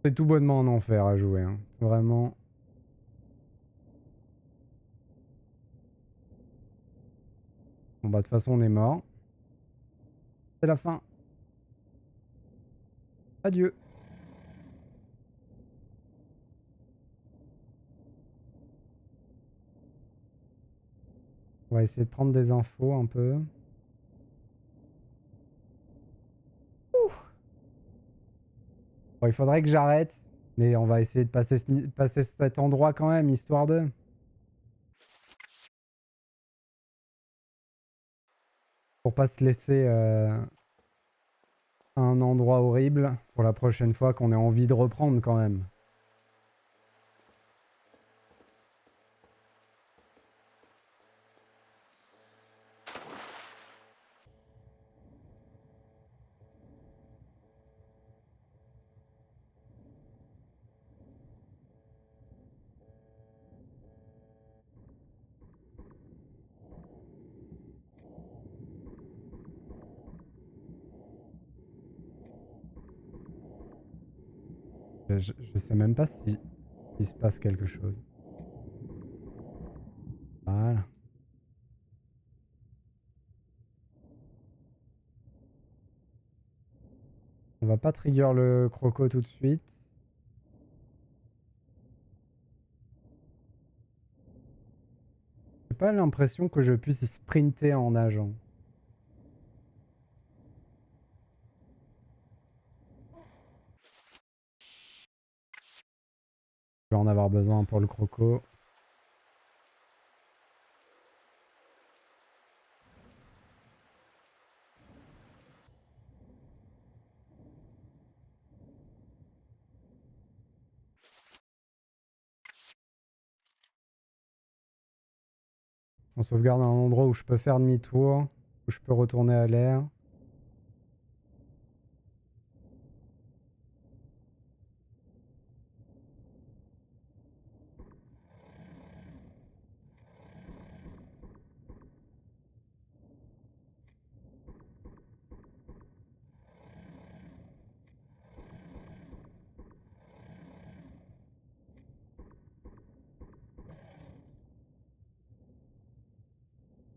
C'est tout bonnement un enfer à jouer. Hein. Vraiment. Bon bah de toute façon on est mort. C'est la fin. Adieu. On va essayer de prendre des infos un peu. Bon, il faudrait que j'arrête. Mais on va essayer de passer cet endroit quand même, histoire de... Pour pas se laisser à un endroit horrible pour la prochaine fois qu'on ait envie de reprendre quand même. Je sais même pas si il se passe quelque chose. Voilà. On va pas trigger le croco tout de suite. J'ai pas l'impression que je puisse sprinter en nageant. Je vais en avoir besoin pour le croco. On sauvegarde un endroit où je peux faire demi-tour, où je peux retourner à l'air.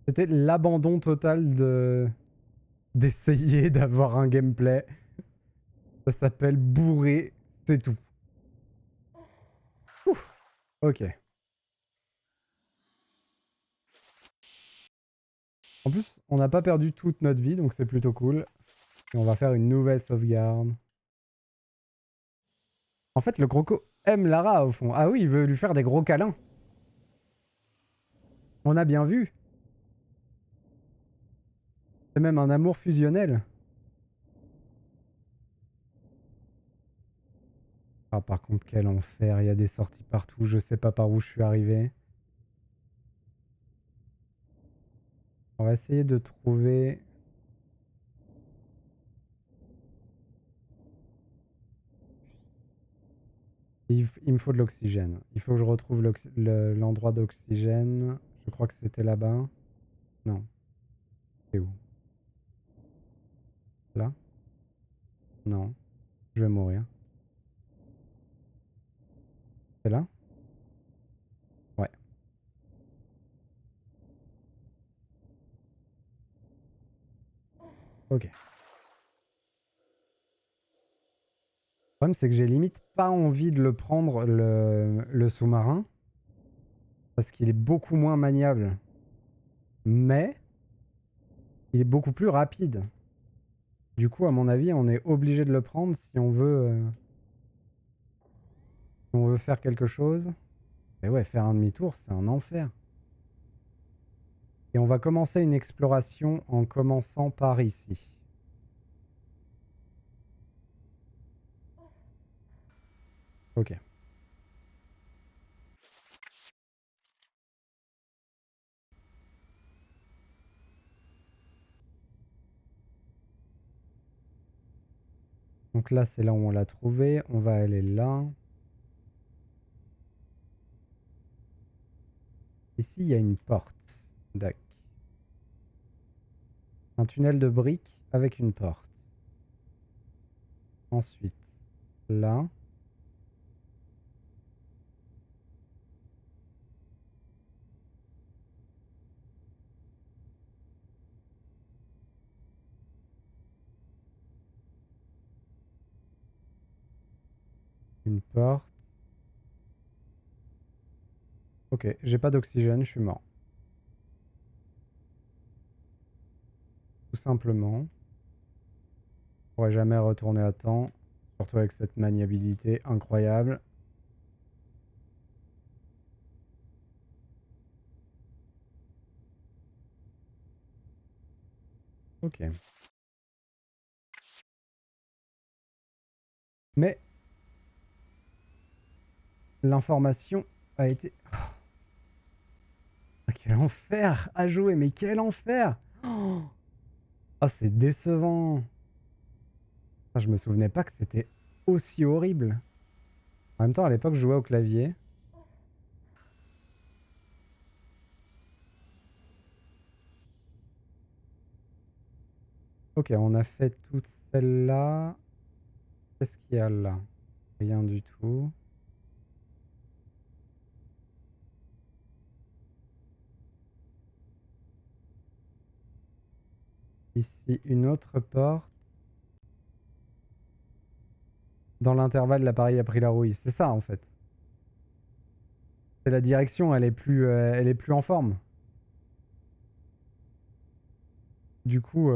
C'était l'abandon total d'essayer d'avoir un gameplay. Ça s'appelle bourrer, c'est tout. Ouf. Ok. En plus, on n'a pas perdu toute notre vie, donc c'est plutôt cool. Et on va faire une nouvelle sauvegarde. En fait, le croco aime Lara au fond. Ah oui, il veut lui faire des gros câlins. On a bien vu. C'est même un amour fusionnel. Ah, par contre, quel enfer. Il y a des sorties partout. Je sais pas par où je suis arrivé. On va essayer de trouver... Il me faut de l'oxygène. Il faut que je retrouve l'endroit d'oxygène. Je crois que c'était là-bas. Non. C'est où? Là? Non. Je vais mourir. C'est là? Ouais. Ok. Le problème, c'est que j'ai limite pas envie de le prendre, le sous-marin. Parce qu'il est beaucoup moins maniable. Mais, il est beaucoup plus rapide. Du coup, à mon avis, on est obligé de le prendre si on veut faire quelque chose. Et ouais, faire un demi-tour, c'est un enfer. Et on va commencer une exploration en commençant par ici. Ok. Donc là, c'est là où on l'a trouvé. On va aller là. Ici, il y a une porte. D'accord. Un tunnel de briques avec une porte. Ensuite, là. Une porte. Ok, j'ai pas d'oxygène, je suis mort. Tout simplement. Je pourrais jamais retourner à temps. Surtout avec cette maniabilité incroyable. Ok. Mais l'information a été... Ah, quel enfer à jouer, mais quel enfer! Oh, ah, c'est décevant. Ah, je me souvenais pas que c'était aussi horrible. En même temps, à l'époque, je jouais au clavier. Ok, on a fait toutes celles-là. Qu'est-ce qu'il y a là? Rien du tout. Ici, une autre porte. Dans l'intervalle, l'appareil a pris la rouille. C'est ça, en fait. C'est la direction, elle est plus en forme. Du coup...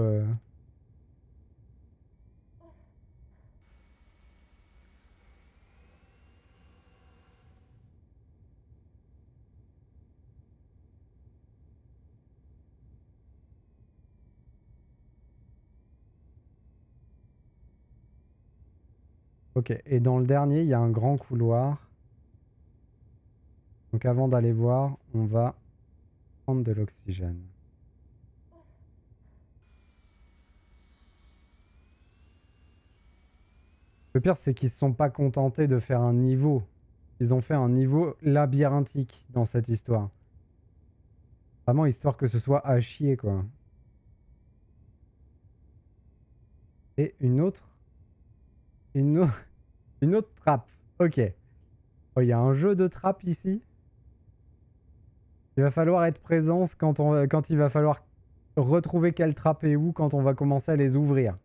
Ok, et dans le dernier, il y a un grand couloir. Donc avant d'aller voir, on va prendre de l'oxygène. Le pire, c'est qu'ils ne se sont pas contentés de faire un niveau. Ils ont fait un niveau labyrinthique dans cette histoire. Vraiment, histoire que ce soit à chier, quoi. Et une autre... Une, une autre trappe. Ok. Oh, il y a un jeu de trappe ici. Il va falloir être présent quand il va falloir retrouver quelle trappe est où quand on va commencer à les ouvrir.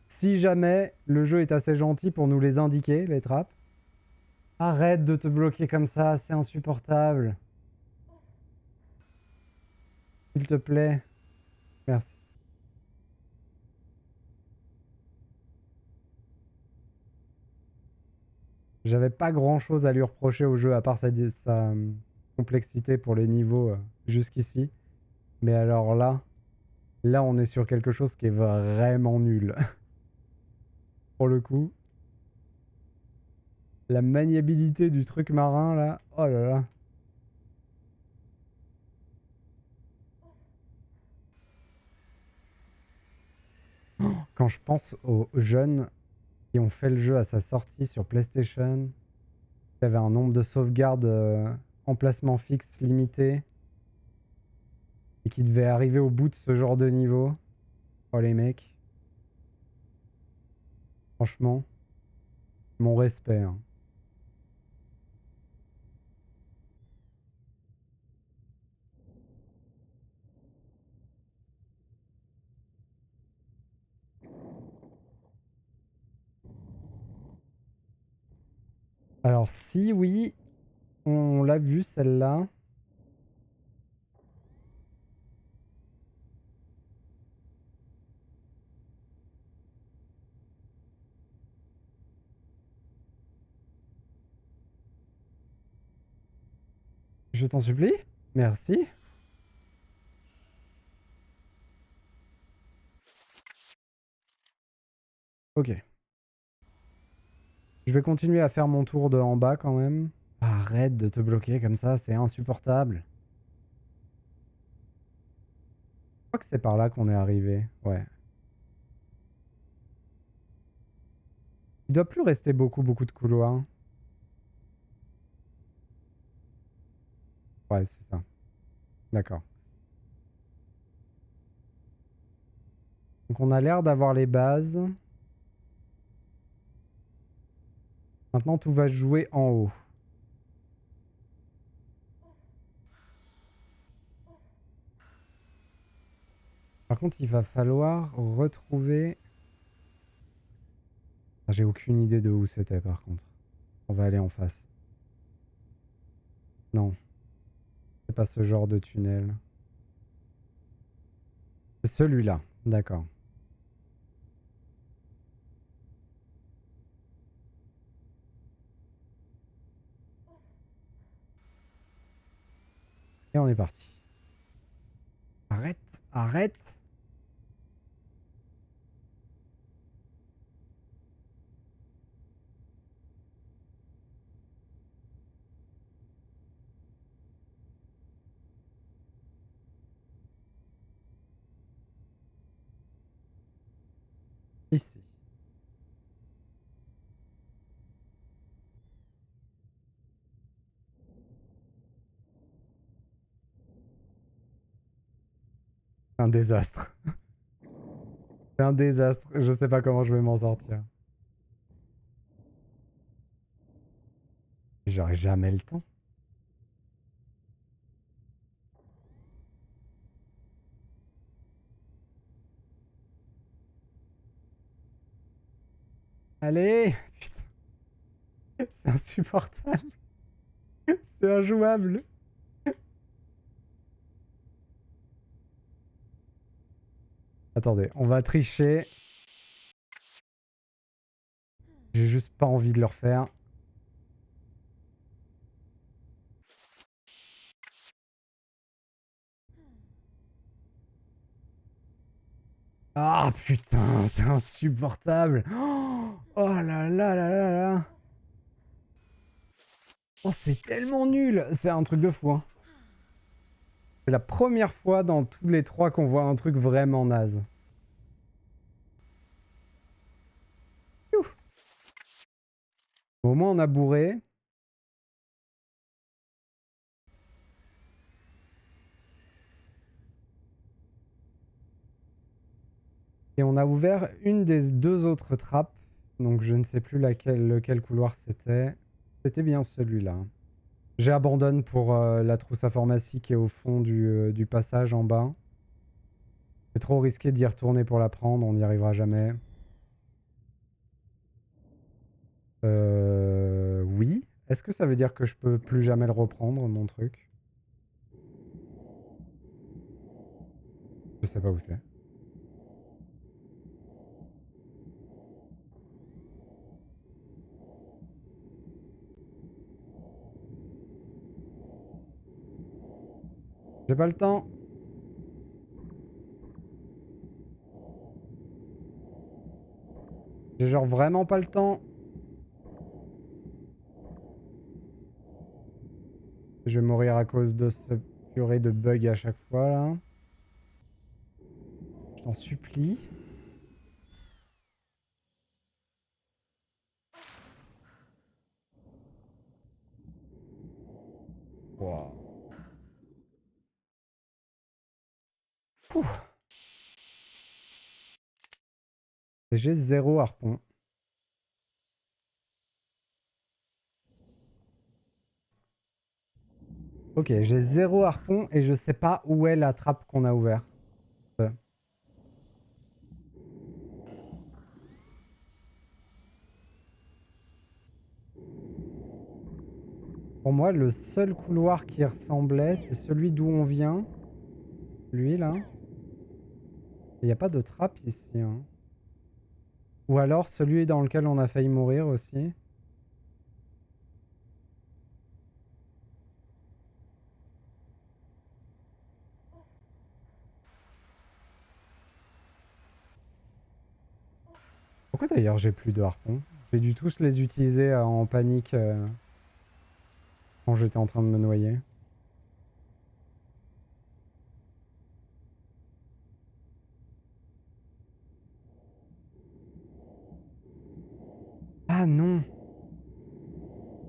Si jamais le jeu est assez gentil pour nous les indiquer, les trappes. Arrête de te bloquer comme ça, c'est insupportable. S'il te plaît. Merci. J'avais pas grand chose à lui reprocher au jeu à part sa complexité pour les niveaux jusqu'ici. Mais alors là... Là, on est sur quelque chose qui est vraiment nul. Pour le coup. La maniabilité du truc marin, là. Oh là là. Quand je pense aux jeunes qui ont fait le jeu à sa sortie sur PlayStation, qui avait un nombre de sauvegardes emplacement fixe limité, et qui devaient arriver au bout de ce genre de niveau. Oh les mecs. Franchement, mon respect, hein. Alors si, oui, on l'a vu celle-là. Je t'en supplie. Merci. Ok. Je vais continuer à faire mon tour de en bas quand même. Arrête de te bloquer comme ça, c'est insupportable. Je crois que c'est par là qu'on est arrivé. Ouais. Il doit plus rester beaucoup de couloirs. Ouais, c'est ça. D'accord. Donc on a l'air d'avoir les bases. Maintenant tout va se jouer en haut. Par contre, il va falloir retrouver... Ah, j'ai aucune idée de où c'était par contre. On va aller en face. Non, c'est pas ce genre de tunnel. C'est celui-là, d'accord. Et on est parti. Arrête, arrête. Ici. Un désastre. C'est un désastre. Je sais pas comment je vais m'en sortir. J'aurai jamais le temps. Allez! Putain, c'est insupportable. C'est injouable. Attendez, on va tricher. J'ai juste pas envie de le refaire. Ah putain, c'est insupportable. Oh là là là là là. Oh, c'est tellement nul. C'est un truc de fou, hein. C'est la première fois dans tous les trois qu'on voit un truc vraiment naze. Ouf. Au moins, on a bourré. Et on a ouvert une des deux autres trappes. Donc je ne sais plus lequel couloir c'était. C'était bien celui-là. J'abandonne pour la trousse à pharmacie qui est au fond du passage en bas. C'est trop risqué d'y retourner pour la prendre, on n'y arrivera jamais. Oui. Est-ce que ça veut dire que je peux plus jamais le reprendre, mon truc? Je sais pas où c'est. J'ai pas le temps. J'ai genre vraiment pas le temps. Je vais mourir à cause de ce purée de bugs à chaque fois là. Je t'en supplie. Wow. Et j'ai 0 harpon. Ok, j'ai 0 harpon et je sais pas où est la trappe qu'on a ouverte. Pour moi, le seul couloir qui ressemblait, c'est celui d'où on vient. Lui, là. Il n'y a pas de trappe ici. Hein. Ou alors celui dans lequel on a failli mourir aussi. Pourquoi d'ailleurs j'ai plus de harpons? J'ai dû tous les utiliser en panique quand j'étais en train de me noyer. Ah non!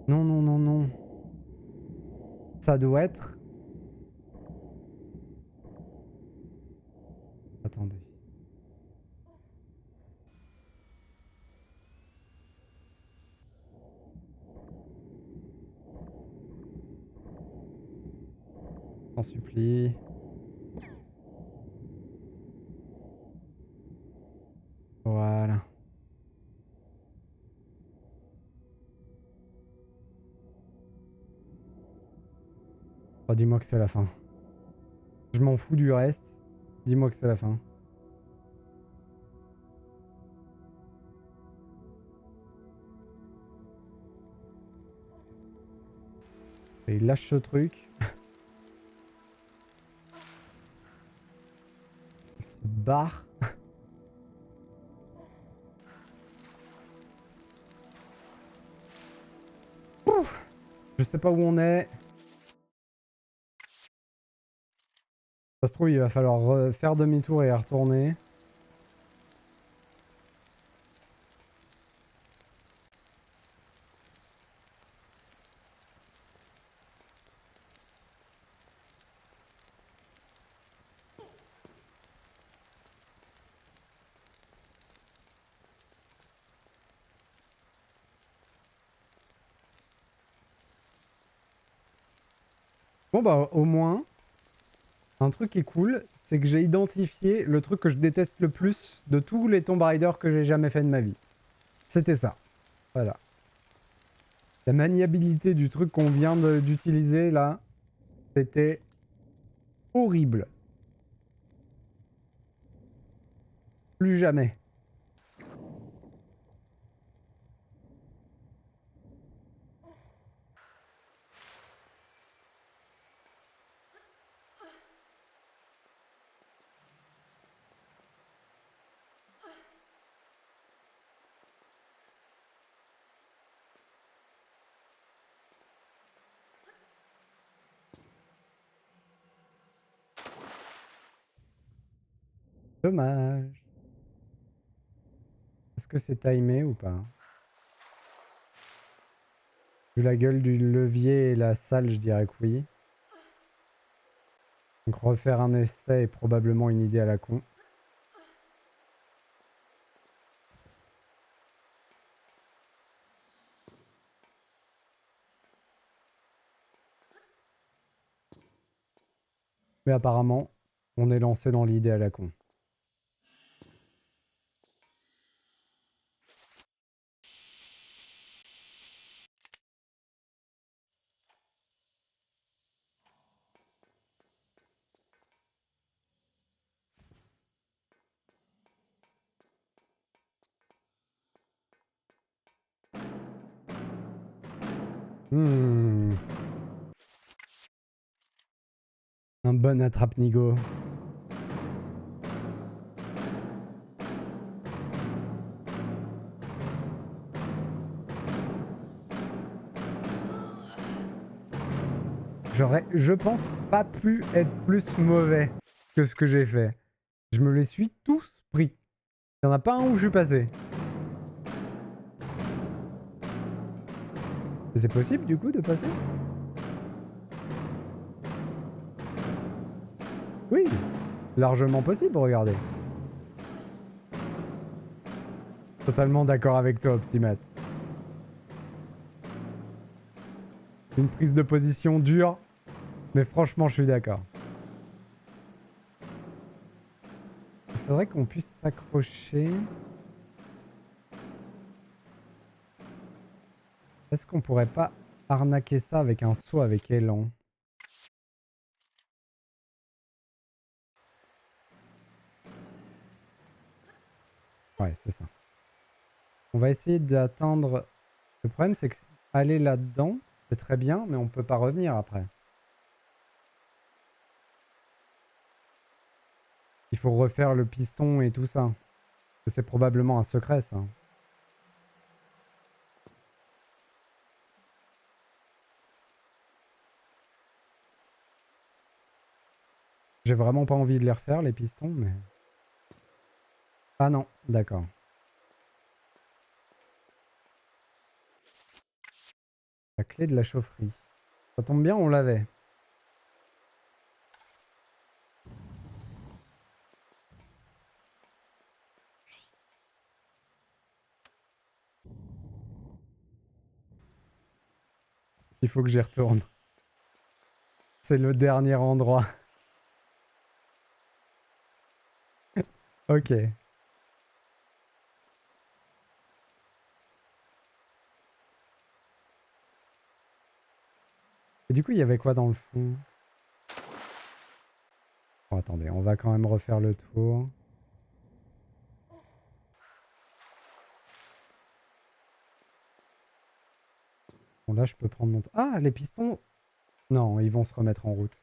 Non, non, non, non. Ça doit être... Attendez. J'en supplie. Voilà. Oh, dis-moi que c'est la fin. Je m'en fous du reste. Dis-moi que c'est la fin. Et il lâche ce truc. Il se barre. Je sais pas où on est. Ça se trouve, il va falloir faire demi-tour et y retourner. Bon bah au moins, un truc qui est cool, c'est que j'ai identifié le truc que je déteste le plus de tous les Tomb Raider que j'ai jamais fait de ma vie. C'était ça. Voilà. La maniabilité du truc qu'on vient d'utiliser là, c'était horrible. Plus jamais. Dommage. Est-ce que c'est timé ou pas? Vu la gueule du levier et la salle, je dirais que oui. Donc refaire un essai est probablement une idée à la con. Mais apparemment, on est lancé dans l'idée à la con. Hmm. Un bon attrape-nigo. J'aurais, je pense, pas pu être plus mauvais que ce que j'ai fait. Je me les suis tous pris. Il n'y en a pas un où je suis passé. Mais c'est possible du coup de passer? Oui, largement possible, regardez. Totalement d'accord avec toi, Opsimat. Une prise de position dure, mais franchement, je suis d'accord. Il faudrait qu'on puisse s'accrocher. Est-ce qu'on pourrait pas arnaquer ça avec un saut avec élan? Ouais, c'est ça. On va essayer d'atteindre... Le problème, c'est que aller là-dedans, c'est très bien, mais on peut pas revenir après. Il faut refaire le piston et tout ça. C'est probablement un secret, ça. J'ai vraiment pas envie de les refaire, les pistons, mais... Ah non, d'accord. La clé de la chaufferie. Ça tombe bien, on l'avait. Il faut que j'y retourne. C'est le dernier endroit. Ok. Et du coup, il y avait quoi dans le fond? Oh, attendez, on va quand même refaire le tour. Bon, là, je peux prendre mon... Ah, les pistons! Non, ils vont se remettre en route.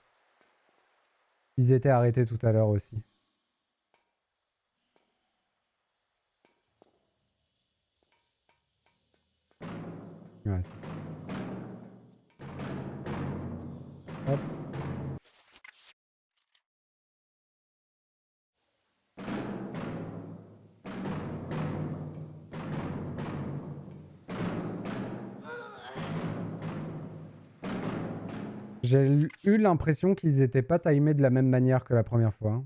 Ils étaient arrêtés tout à l'heure aussi. Ouais, hop. J'ai eu l'impression qu'ils étaient pas timés de la même manière que la première fois.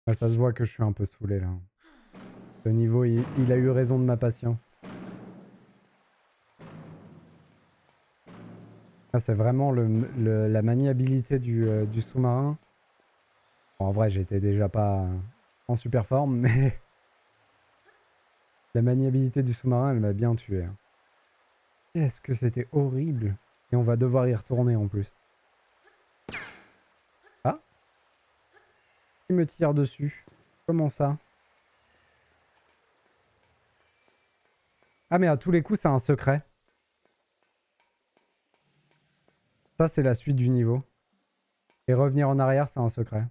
Ah, ça se voit que je suis un peu saoulé là. Le niveau, il a eu raison de ma patience. Ah, c'est vraiment la maniabilité du sous-marin. Bon, en vrai, j'étais déjà pas en super forme, mais la maniabilité du sous-marin, elle m'a bien tué. Hein. Qu'est-ce que c'était horrible. Et on va devoir y retourner en plus. Ah, il me tire dessus. Comment ça? Ah, mais à tous les coups, c'est un secret. Ça, c'est la suite du niveau. Et revenir en arrière, c'est un secret.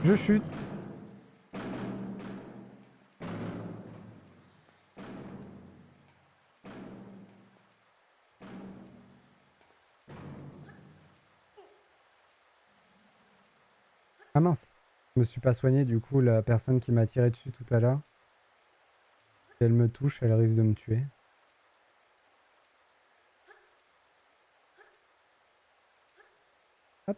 Je chute. Ah mince. Je me suis pas soigné, du coup, la personne qui m'a tiré dessus tout à l'heure. Si elle me touche, elle risque de me tuer. Hop.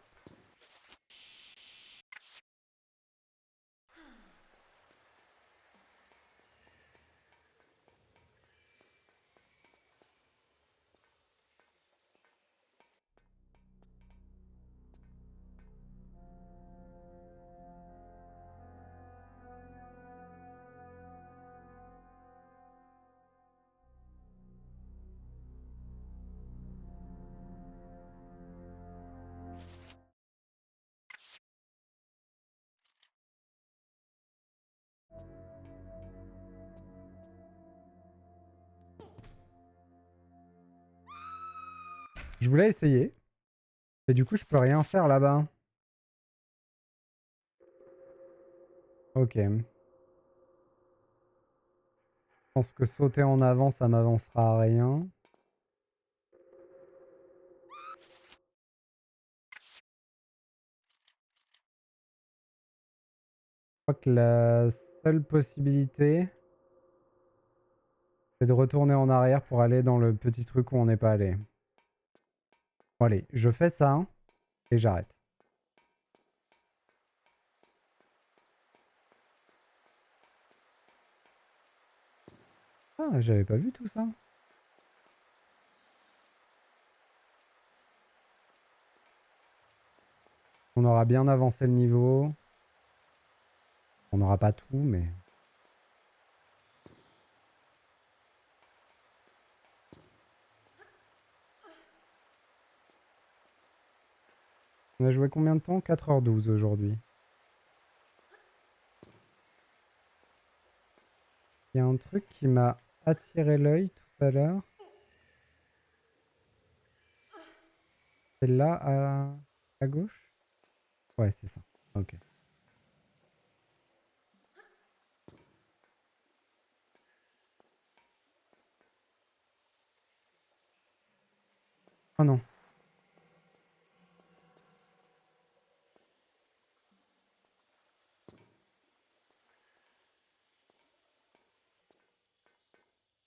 Je voulais essayer. Et du coup, je peux rien faire là-bas. Ok. Je pense que sauter en avant, ça m'avancera à rien. Je crois que la seule possibilité, c'est de retourner en arrière pour aller dans le petit truc où on n'est pas allé. Bon, allez, je fais ça et j'arrête. Ah, j'avais pas vu tout ça. On aura bien avancé le niveau. On n'aura pas tout, mais... On a joué combien de temps? 4h12 aujourd'hui. Il y a un truc qui m'a attiré l'œil tout à l'heure. C'est là à gauche? Ouais, c'est ça. Ok. Oh non.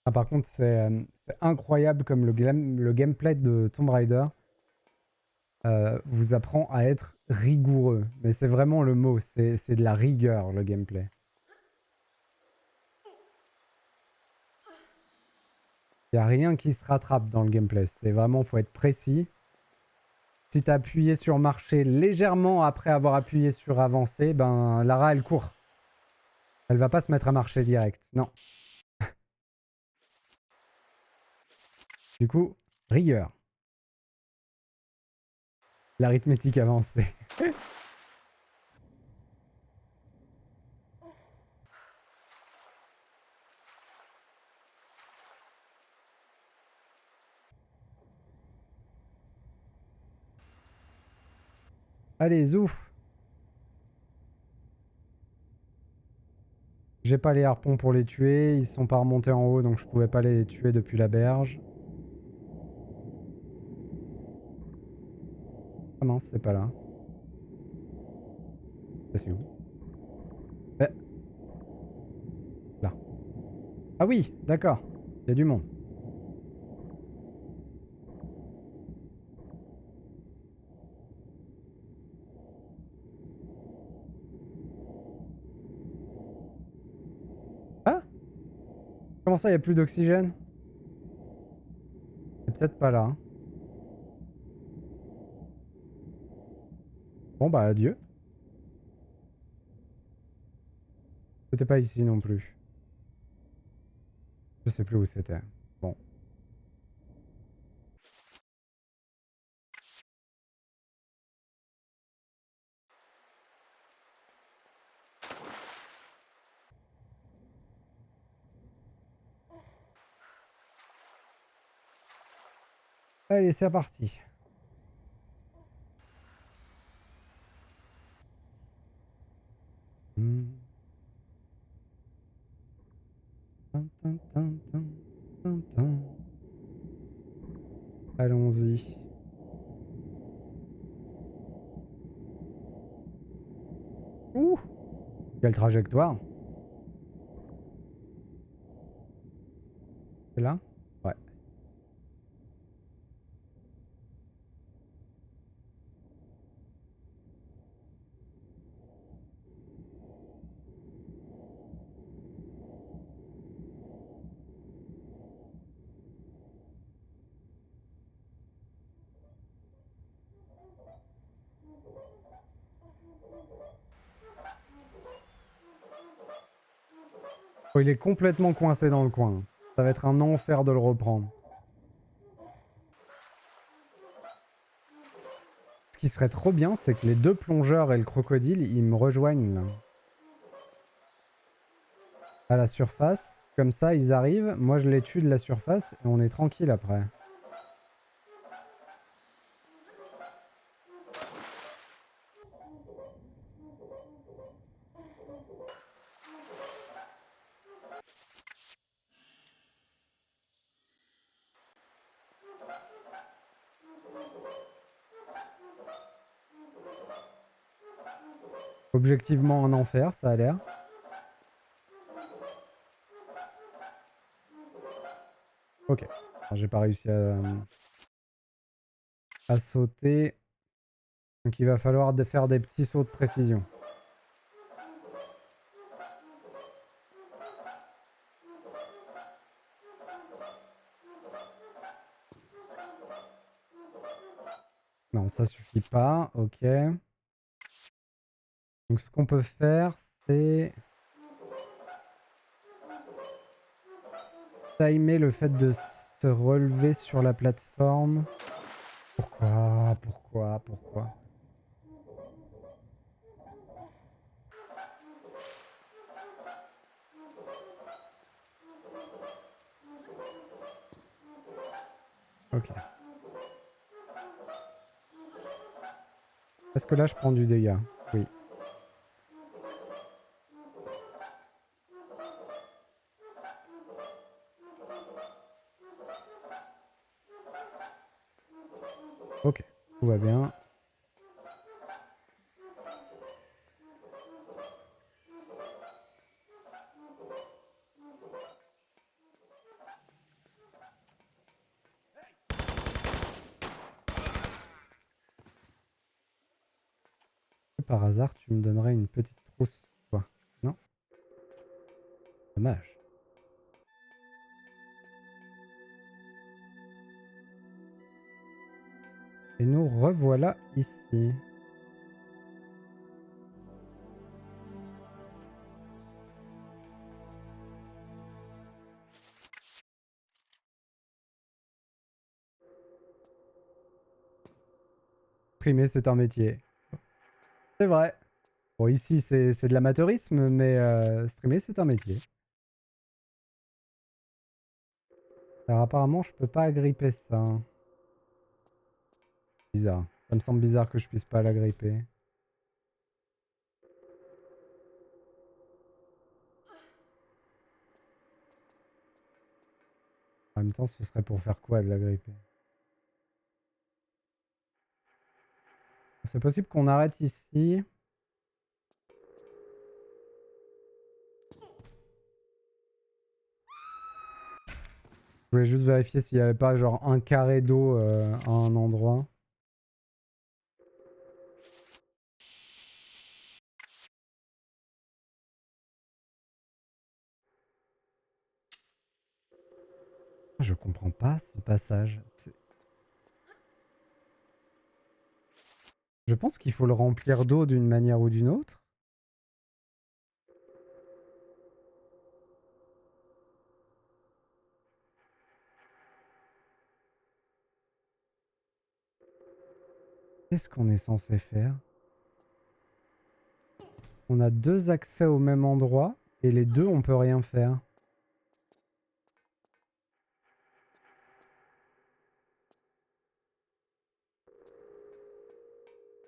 Ah, par contre, c'est incroyable comme le gameplay de Tomb Raider vous apprend à être rigoureux. Mais c'est vraiment le mot, c'est de la rigueur le gameplay. Il n'y a rien qui se rattrape dans le gameplay. C'est vraiment, faut être précis. Si tu as appuyé sur marcher légèrement après avoir appuyé sur avancer, ben Lara elle court. Elle va pas se mettre à marcher direct. Non. Du coup, rigueur. L'arithmétique avancée. Allez, zouf. J'ai pas les harpons pour les tuer. Ils sont pas remontés en haut, donc je pouvais pas les tuer depuis la berge. Ah mince, c'est pas là. C'est où? Eh, là. Ah oui, d'accord. Il y a du monde. Ah? Comment ça, il n'y a plus d'oxygène? C'est peut-être pas là. Bon bah adieu. C'était pas ici non plus. Je sais plus où c'était. Bon. Allez, c'est reparti. Allons-y. Ouh! Quelle trajectoire! C'est là? Ouais. Oh, il est complètement coincé dans le coin. Ça va être un enfer de le reprendre. Ce qui serait trop bien, c'est que les deux plongeurs et le crocodile, ils me rejoignent là. À la surface. Comme ça, ils arrivent. Moi, je les tue de la surface et on est tranquille après. Objectivement un enfer, ça a l'air. Ok. J'ai pas réussi à sauter. Donc il va falloir faire des petits sauts de précision. Non, ça suffit pas. Ok. Donc ce qu'on peut faire, c'est timer le fait de se relever sur la plateforme. Pourquoi? Ok. Est-ce que là je prends du dégât? Oui. Ok, tout va bien. Par hasard, tu me donnerais une petite trousse, toi? Non? Dommage. Et nous revoilà ici. Streamer, c'est un métier. C'est vrai. Bon, ici, c'est de l'amateurisme, mais streamer, c'est un métier. Alors, apparemment, je peux pas agripper ça. Bizarre. Ça me semble bizarre que je puisse pas l'agripper. En même temps, ce serait pour faire quoi de l'agripper? C'est possible qu'on arrête ici. Je voulais juste vérifier s'il n'y avait pas genre un carré d'eau à un endroit. Je comprends pas ce passage. Je pense qu'il faut le remplir d'eau d'une manière ou d'une autre. Qu'est-ce qu'on est censé faire? On a deux accès au même endroit et les deux on peut rien faire.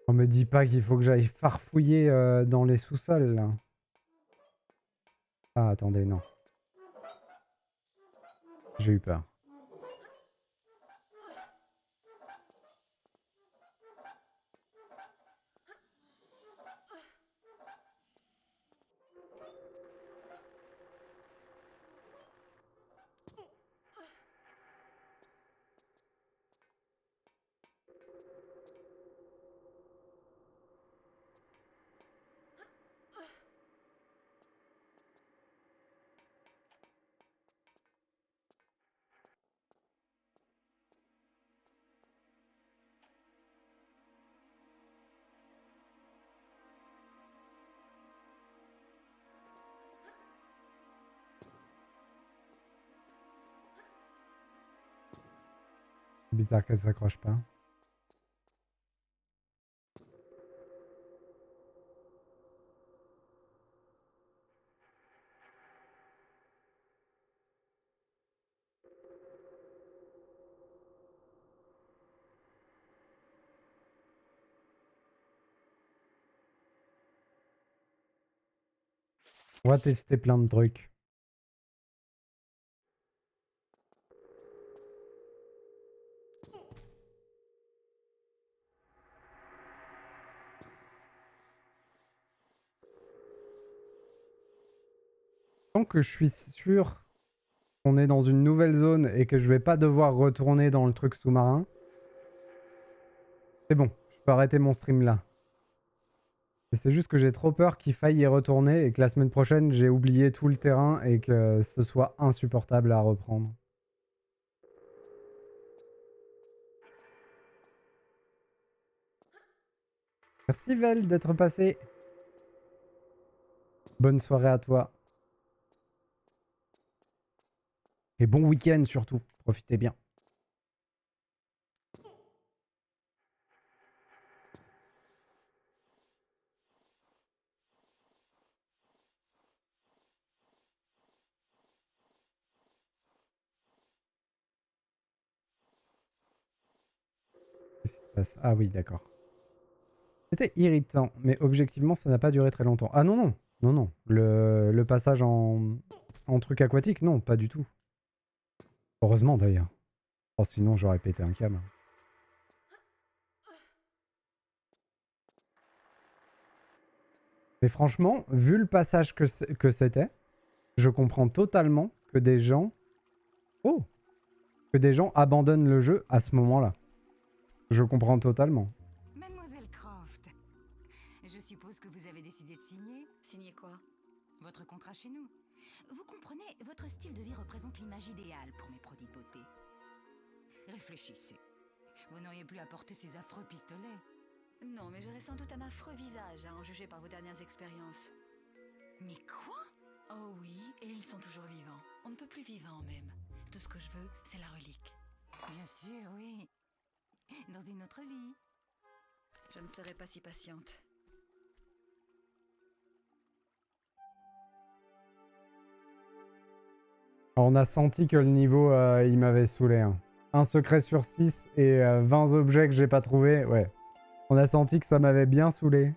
On me dit pas qu'il faut que j'aille farfouiller dans les sous-sols là. Ah attendez, non. J'ai eu peur. Bizarre qu'elle s'accroche pas. On va tester plein de trucs. Tant que je suis sûr qu'on est dans une nouvelle zone et que je vais pas devoir retourner dans le truc sous-marin, c'est bon, je peux arrêter mon stream là. Et c'est juste que j'ai trop peur qu'il faille y retourner et que la semaine prochaine j'ai oublié tout le terrain et que ce soit insupportable à reprendre. Merci Vel d'être passé. Bonne soirée à toi. Et bon week-end surtout. Profitez bien. Qu'est-ce qui se passe? Ah oui, d'accord. C'était irritant, mais objectivement, ça n'a pas duré très longtemps. Ah non, non. Non, non. Le passage en truc aquatique, non, pas du tout. Heureusement d'ailleurs. Oh, sinon, j'aurais pété un câble. Mais franchement, vu le passage que c'était, je comprends totalement que des gens... Oh! Que des gens abandonnent le jeu à ce moment-là. Je comprends totalement. Mademoiselle Croft, je suppose que vous avez décidé de signer. Signer quoi? Votre contrat chez nous. Vous comprenez, votre style de vie représente l'image idéale pour mes produits de beauté. Réfléchissez. Vous n'auriez plus à porter ces affreux pistolets. Non, mais j'aurais sans doute un affreux visage, à en juger par vos dernières expériences. Mais quoi? Oh oui, et ils sont toujours vivants. On ne peut plus vivants même. Tout ce que je veux, c'est la relique. Bien sûr, oui. Dans une autre vie. Je ne serai pas si patiente. On a senti que le niveau, il m'avait saoulé. Hein. Un secret sur 6 et 20 objets que j'ai pas trouvé. Ouais. On a senti que ça m'avait bien saoulé.